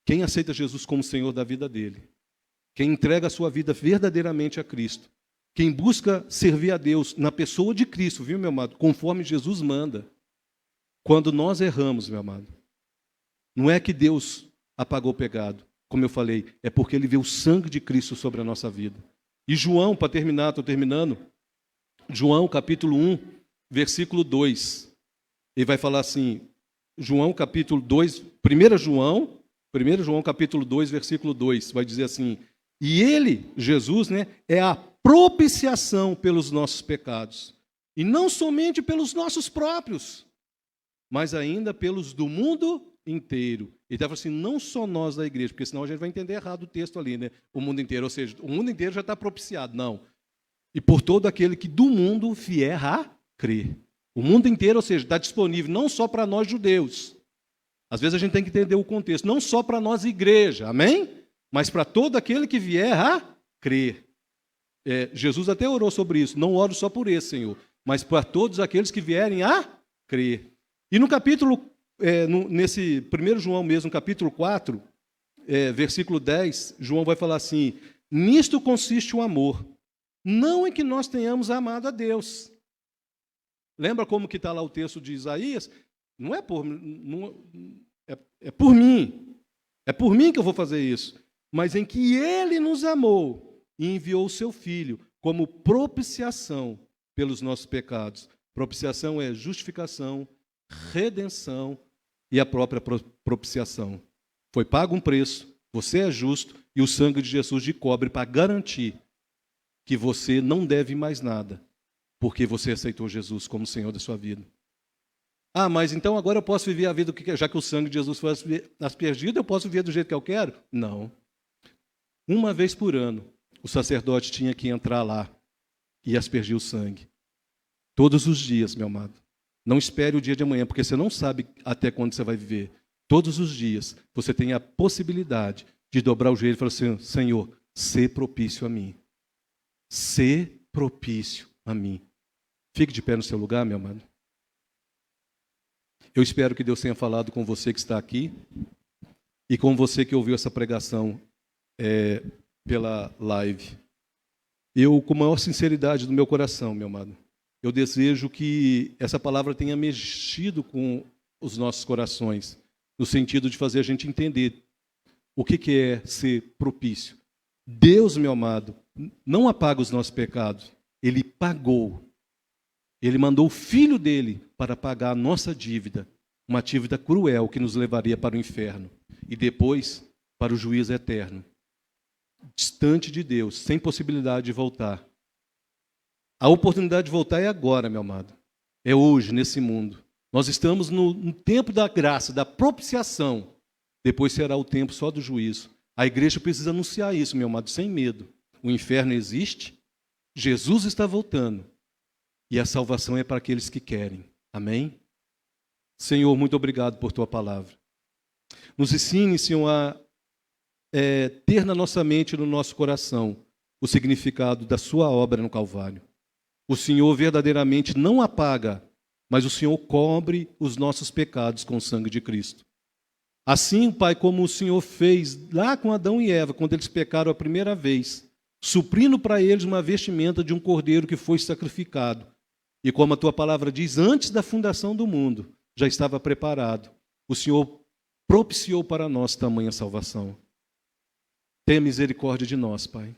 Quem aceita Jesus como Senhor da vida dele, quem entrega a sua vida verdadeiramente a Cristo, quem busca servir a Deus na pessoa de Cristo, viu, meu amado? Conforme Jesus manda. Quando nós erramos, meu amado, não é que Deus apagou o pecado, como eu falei, é porque Ele vê o sangue de Cristo sobre a nossa vida. E João, para terminar, estou terminando, João capítulo 1, versículo 2, ele vai falar assim, João capítulo 2, 1 João, 1 João capítulo 2, versículo 2, vai dizer assim: e ele, Jesus, né, é a propiciação pelos nossos pecados, e não somente pelos nossos próprios, mas ainda pelos do mundo inteiro. Ele estava assim, não só nós da igreja, porque senão a gente vai entender errado o texto ali, né? O mundo inteiro, ou seja, o mundo inteiro já está propiciado. Não. E por todo aquele que do mundo vier a crer. O mundo inteiro, ou seja, está disponível não só para nós judeus. Às vezes a gente tem que entender o contexto. Não só para nós igreja, amém? Mas para todo aquele que vier a crer. Jesus até orou sobre isso. Não oro só por esse, Senhor, mas para todos aqueles que vierem a crer. E no capítulo, nesse 1 João mesmo, capítulo 4, versículo 10, João vai falar assim: nisto consiste o amor, não em que nós tenhamos amado a Deus. Lembra como que está lá o texto de Isaías? Não é por mim, é por mim que eu vou fazer isso, mas em que Ele nos amou e enviou o Seu Filho como propiciação pelos nossos pecados. Propiciação é justificação, redenção e a própria propiciação. Foi pago um preço, você é justo, e o sangue de Jesus de cobre para garantir que você não deve mais nada, porque você aceitou Jesus como Senhor da sua vida. Ah, mas então agora eu posso viver a vida, já que o sangue de Jesus foi aspergido, eu posso viver do jeito que eu quero? Não. Uma vez por ano, o sacerdote tinha que entrar lá e aspergir o sangue. Todos os dias, meu amado. Não espere o dia de amanhã, porque você não sabe até quando você vai viver. Todos os dias, você tem a possibilidade de dobrar o joelho e falar assim: Senhor, sê propício a mim. Sê propício a mim. Fique de pé no seu lugar, meu amado. Eu espero que Deus tenha falado com você que está aqui e com você que ouviu essa pregação pela live. Eu, com a maior sinceridade do meu coração, meu amado, eu desejo que essa palavra tenha mexido com os nossos corações, no sentido de fazer a gente entender o que é ser propício. Deus, meu amado, não apaga os nossos pecados. Ele pagou. Ele mandou o Filho dele para pagar a nossa dívida, uma dívida cruel que nos levaria para o inferno e depois para o juízo eterno. Distante de Deus, sem possibilidade de voltar. A oportunidade de voltar é agora, meu amado. É hoje, nesse mundo. Nós estamos no tempo da graça, da propiciação. Depois será o tempo só do juízo. A igreja precisa anunciar isso, meu amado, sem medo. O inferno existe, Jesus está voltando. E a salvação é para aqueles que querem. Amém? Senhor, muito obrigado por tua palavra. Nos ensine, Senhor, a ter na nossa mente e no nosso coração o significado da sua obra no Calvário. O Senhor verdadeiramente não apaga, mas o Senhor cobre os nossos pecados com o sangue de Cristo. Assim, Pai, como o Senhor fez lá com Adão e Eva, quando eles pecaram a primeira vez, suprindo para eles uma vestimenta de um cordeiro que foi sacrificado. E como a tua palavra diz, antes da fundação do mundo, já estava preparado. O Senhor propiciou para nós tamanha salvação. Tenha misericórdia de nós, Pai.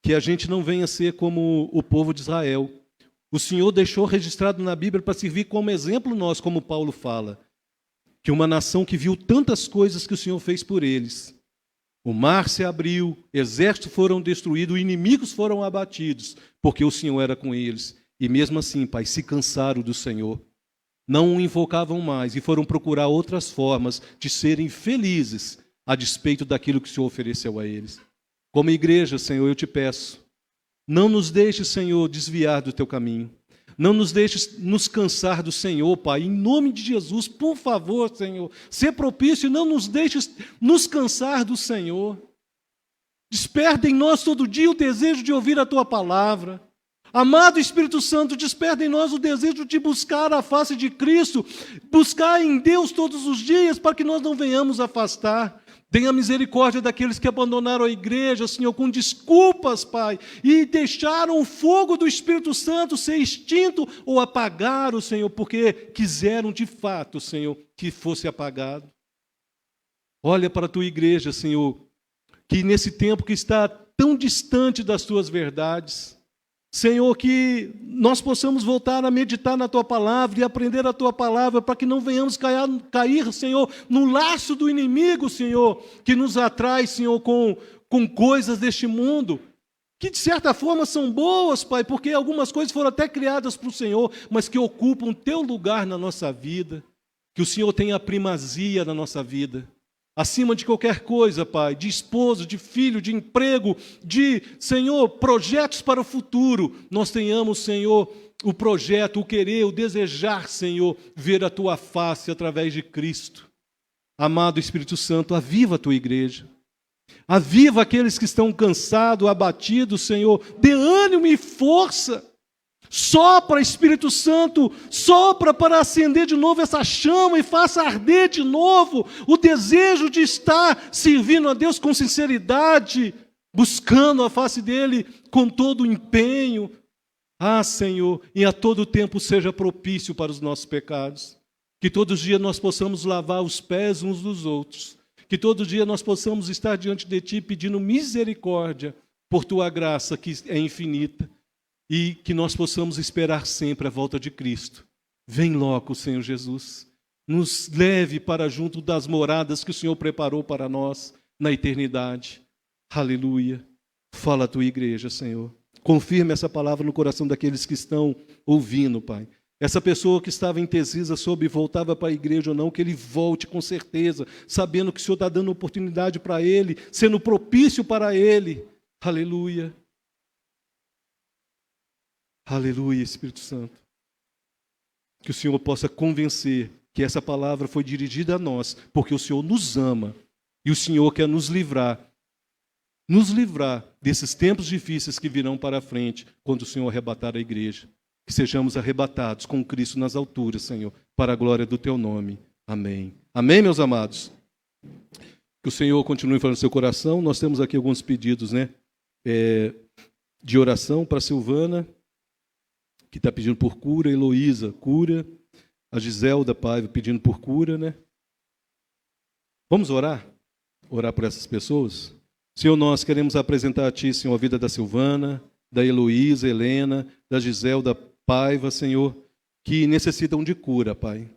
Que a gente não venha ser como o povo de Israel. O Senhor deixou registrado na Bíblia para servir como exemplo nós, como Paulo fala. Que uma nação que viu tantas coisas que o Senhor fez por eles. O mar se abriu, exércitos foram destruídos, inimigos foram abatidos, porque o Senhor era com eles. E mesmo assim, Pai, se cansaram do Senhor. Não o invocavam mais e foram procurar outras formas de serem felizes a despeito daquilo que o Senhor ofereceu a eles. Como igreja, Senhor, eu te peço, não nos deixes, Senhor, desviar do teu caminho. Não nos deixes nos cansar do Senhor, Pai. Em nome de Jesus, por favor, Senhor, ser propício e não nos deixes nos cansar do Senhor. Desperta em nós todo dia o desejo de ouvir a tua palavra. Amado Espírito Santo, desperta em nós o desejo de buscar a face de Cristo, buscar em Deus todos os dias, para que nós não venhamos afastar. Tenha misericórdia daqueles que abandonaram a igreja, Senhor, com desculpas, Pai, e deixaram o fogo do Espírito Santo ser extinto ou apagado, Senhor, porque quiseram de fato, Senhor, que fosse apagado. Olha para a tua igreja, Senhor, que nesse tempo que está tão distante das tuas verdades, Senhor, que nós possamos voltar a meditar na Tua palavra e aprender a Tua palavra, para que não venhamos cair, Senhor, no laço do inimigo, Senhor, que nos atrai, Senhor, com coisas deste mundo, que de certa forma são boas, Pai, porque algumas coisas foram até criadas para o Senhor, mas que ocupam o Teu lugar na nossa vida, que o Senhor tenha a primazia na nossa vida. Acima de qualquer coisa, Pai, de esposo, de filho, de emprego, de, Senhor, projetos para o futuro, nós tenhamos, Senhor, o projeto, o querer, o desejar, Senhor, ver a Tua face através de Cristo. Amado Espírito Santo, aviva a Tua igreja. Aviva aqueles que estão cansados, abatidos, Senhor. Dê ânimo e força. Sopra, Espírito Santo, sopra para acender de novo essa chama e faça arder de novo o desejo de estar servindo a Deus com sinceridade, buscando a face dEle com todo o empenho. Ah, Senhor, e a todo tempo seja propício para os nossos pecados. Que todos os dias nós possamos lavar os pés uns dos outros. Que todo dia nós possamos estar diante de Ti pedindo misericórdia por Tua graça que é infinita. E que nós possamos esperar sempre a volta de Cristo. Vem logo, Senhor Jesus. Nos leve para junto das moradas que o Senhor preparou para nós na eternidade. Aleluia. Fala a Tua igreja, Senhor. Confirme essa palavra no coração daqueles que estão ouvindo, Pai. Essa pessoa que estava indecisa sobre voltava para a igreja ou não, que ele volte com certeza, sabendo que o Senhor está dando oportunidade para ele, sendo propício para ele. Aleluia. Aleluia, Espírito Santo. Que o Senhor possa convencer que essa palavra foi dirigida a nós, porque o Senhor nos ama e o Senhor quer nos livrar desses tempos difíceis que virão para a frente, quando o Senhor arrebatar a igreja. Que sejamos arrebatados com Cristo nas alturas, Senhor, para a glória do Teu nome. Amém. Amém, meus amados? Que o Senhor continue falando no seu coração. Nós temos aqui alguns pedidos, né? De oração para a Silvana, que está pedindo por cura, Heloísa, cura, a Giselda Paiva pedindo por cura, né? Vamos orar? Orar por essas pessoas? Senhor, nós queremos apresentar a Ti, Senhor, a vida da Silvana, da Heloísa, Helena, da Giselda Paiva, Senhor, que necessitam de cura, Pai.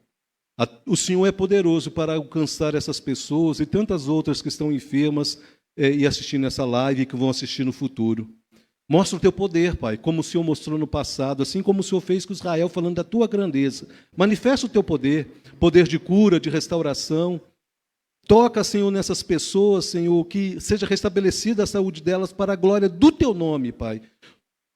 O Senhor é poderoso para alcançar essas pessoas e tantas outras que estão enfermas e assistindo essa live e que vão assistir no futuro. Mostra o Teu poder, Pai, como o Senhor mostrou no passado, assim como o Senhor fez com Israel, falando da Tua grandeza. Manifesta o Teu poder, poder de cura, de restauração. Toca, Senhor, nessas pessoas, Senhor, que seja restabelecida a saúde delas para a glória do Teu nome, Pai.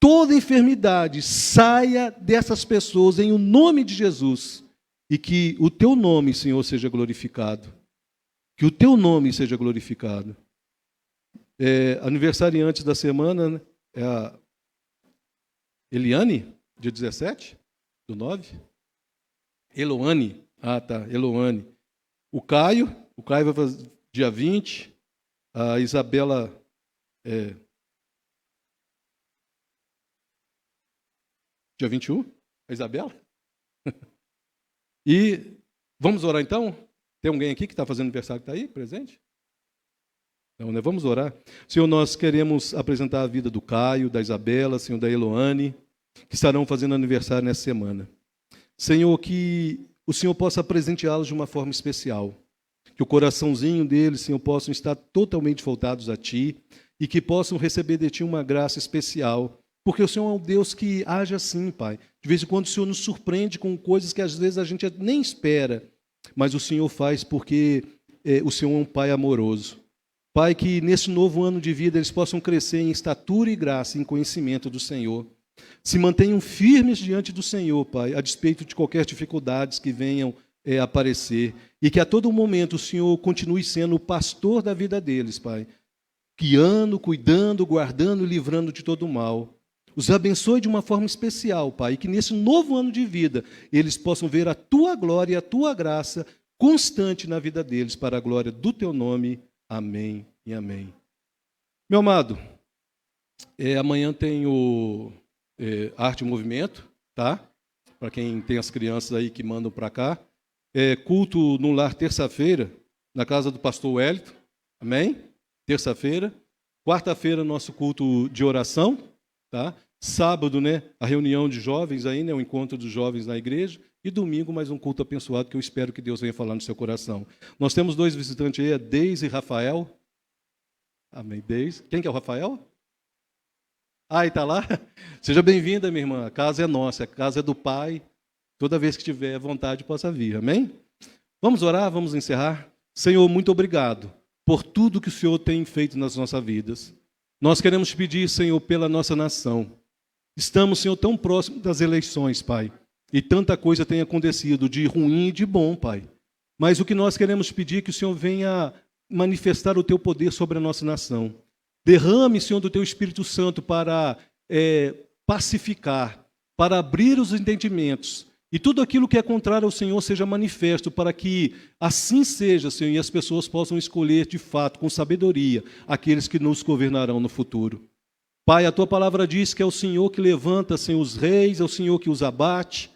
Toda enfermidade saia dessas pessoas em o nome de Jesus e que o Teu nome, Senhor, seja glorificado. Que o Teu nome seja glorificado. Aniversariante da semana, né? É a Eliane, dia 17/9. Eloane. Ah, tá, Eloane. O Caio vai fazer dia 20. A Isabela dia 21. A Isabela? E vamos orar então? Tem alguém aqui que está fazendo aniversário que está aí, presente? Então, né? Vamos orar. Senhor, nós queremos apresentar a vida do Caio, da Isabela, Senhor, da Eloane, que estarão fazendo aniversário nessa semana. Senhor, que o Senhor possa presenteá-los de uma forma especial. Que o coraçãozinho deles, Senhor, possam estar totalmente voltados a Ti e que possam receber de Ti uma graça especial. Porque o Senhor é um Deus que age assim, Pai. De vez em quando o Senhor nos surpreende com coisas que às vezes a gente nem espera. Mas o Senhor faz porque o Senhor é um Pai amoroso. Pai, que nesse novo ano de vida eles possam crescer em estatura e graça, em conhecimento do Senhor. Se mantenham firmes diante do Senhor, Pai, a despeito de qualquer dificuldades que venham aparecer. E que a todo momento o Senhor continue sendo o pastor da vida deles, Pai. Guiando, cuidando, guardando e livrando de todo o mal. Os abençoe de uma forma especial, Pai. E que nesse novo ano de vida eles possam ver a Tua glória e a Tua graça constante na vida deles, para a glória do Teu nome. Amém e amém. Meu amado, amanhã tem o Arte e Movimento, tá? Para quem tem as crianças aí que mandam para cá. Culto no lar terça-feira, na casa do pastor Wellington. Amém? Terça-feira. Quarta-feira, nosso culto de oração, tá? Sábado, né, a reunião de jovens aí, né, o encontro dos jovens na igreja. E domingo, mais um culto abençoado que eu espero que Deus venha falar no seu coração. Nós temos 2 visitantes aí, a Deise e Rafael. Amém, Deise. Quem que é o Rafael? Ah, está lá? Seja bem-vinda, minha irmã. A casa é nossa, a casa é do Pai. Toda vez que tiver vontade, possa vir. Amém? Vamos orar, vamos encerrar. Senhor, muito obrigado por tudo que o Senhor tem feito nas nossas vidas. Nós queremos te pedir, Senhor, pela nossa nação. Estamos, Senhor, tão próximos das eleições, Pai. E tanta coisa tem acontecido, de ruim e de bom, Pai. Mas o que nós queremos pedir é que o Senhor venha manifestar o teu poder sobre a nossa nação. Derrame, Senhor, do teu Espírito Santo para pacificar, para abrir os entendimentos. E tudo aquilo que é contrário ao Senhor seja manifesto, para que assim seja, Senhor, e as pessoas possam escolher de fato, com sabedoria, aqueles que nos governarão no futuro. Pai, a tua palavra diz que é o Senhor que levanta, Senhor, os reis, é o Senhor que os abate.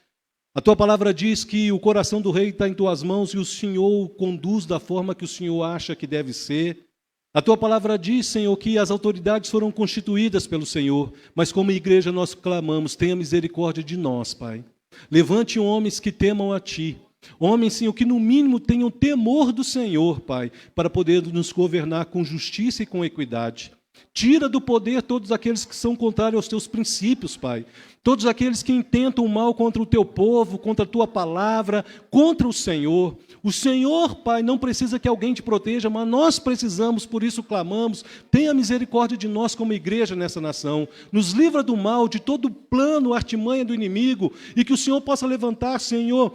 A tua palavra diz que o coração do rei está em tuas mãos e o Senhor o conduz da forma que o Senhor acha que deve ser. A tua palavra diz, Senhor, que as autoridades foram constituídas pelo Senhor, mas como igreja nós clamamos, tenha misericórdia de nós, Pai. Levante homens que temam a Ti. Homens, Senhor, que no mínimo tenham temor do Senhor, Pai, para poder nos governar com justiça e com equidade. Tira do poder todos aqueles que são contrários aos Teus princípios, Pai. Todos aqueles que intentam o mal contra o Teu povo, contra a Tua palavra, contra o Senhor. O Senhor, Pai, não precisa que alguém te proteja, mas nós precisamos, por isso clamamos. Tenha misericórdia de nós como igreja nessa nação. Nos livra do mal, de todo plano, artimanha do inimigo, e que o Senhor possa levantar, Senhor,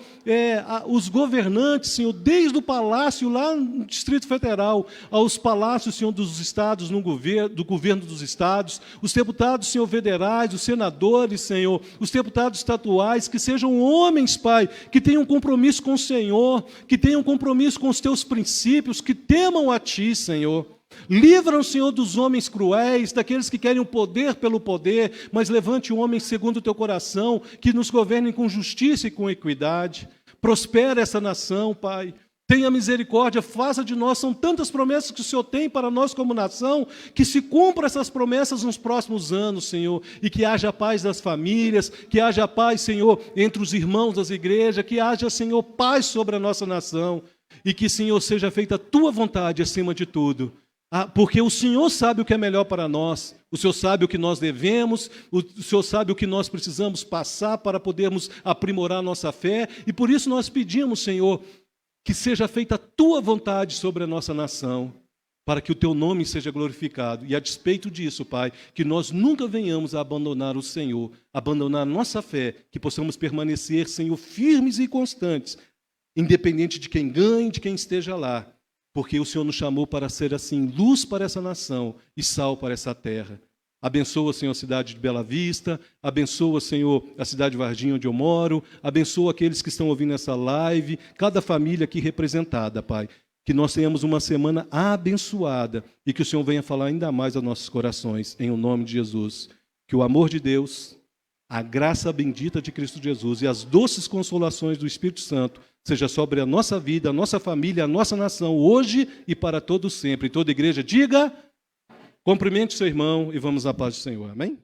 os governantes, Senhor, desde o palácio lá no Distrito Federal, aos palácios, Senhor, dos estados, do governo dos estados, os deputados, Senhor, federais, os senadores, Senhor, os deputados estaduais, que sejam homens, Pai, que tenham compromisso com o Senhor, que tenham compromisso com os Teus princípios, que temam a Ti, Senhor. Livra-nos, Senhor, dos homens cruéis, daqueles que querem o poder pelo poder, mas levante homens segundo o Teu coração, que nos governem com justiça e com equidade. Prospera essa nação, Pai. Tenha misericórdia, faça de nós, são tantas promessas que o Senhor tem para nós como nação, que se cumpram essas promessas nos próximos anos, Senhor, e que haja paz nas famílias, que haja paz, Senhor, entre os irmãos das igrejas, que haja, Senhor, paz sobre a nossa nação, e que, Senhor, seja feita a Tua vontade acima de tudo, porque o Senhor sabe o que é melhor para nós, o Senhor sabe o que nós devemos, o Senhor sabe o que nós precisamos passar para podermos aprimorar a nossa fé, e por isso nós pedimos, Senhor, que seja feita a Tua vontade sobre a nossa nação, para que o Teu nome seja glorificado. E a despeito disso, Pai, que nós nunca venhamos a abandonar o Senhor, abandonar a nossa fé, que possamos permanecer, Senhor, firmes e constantes, independente de quem ganhe, de quem esteja lá, porque o Senhor nos chamou para ser assim, luz para essa nação e sal para essa terra. Abençoa, Senhor, a cidade de Bela Vista, abençoa, Senhor, a cidade de Varginha, onde eu moro, abençoa aqueles que estão ouvindo essa live, cada família aqui representada, Pai. Que nós tenhamos uma semana abençoada e que o Senhor venha falar ainda mais aos nossos corações, em o nome de Jesus. Que o amor de Deus, a graça bendita de Cristo Jesus e as doces consolações do Espírito Santo seja sobre a nossa vida, a nossa família, a nossa nação, hoje e para todo sempre. E toda igreja diga... Cumprimente seu irmão e vamos à paz do Senhor. Amém?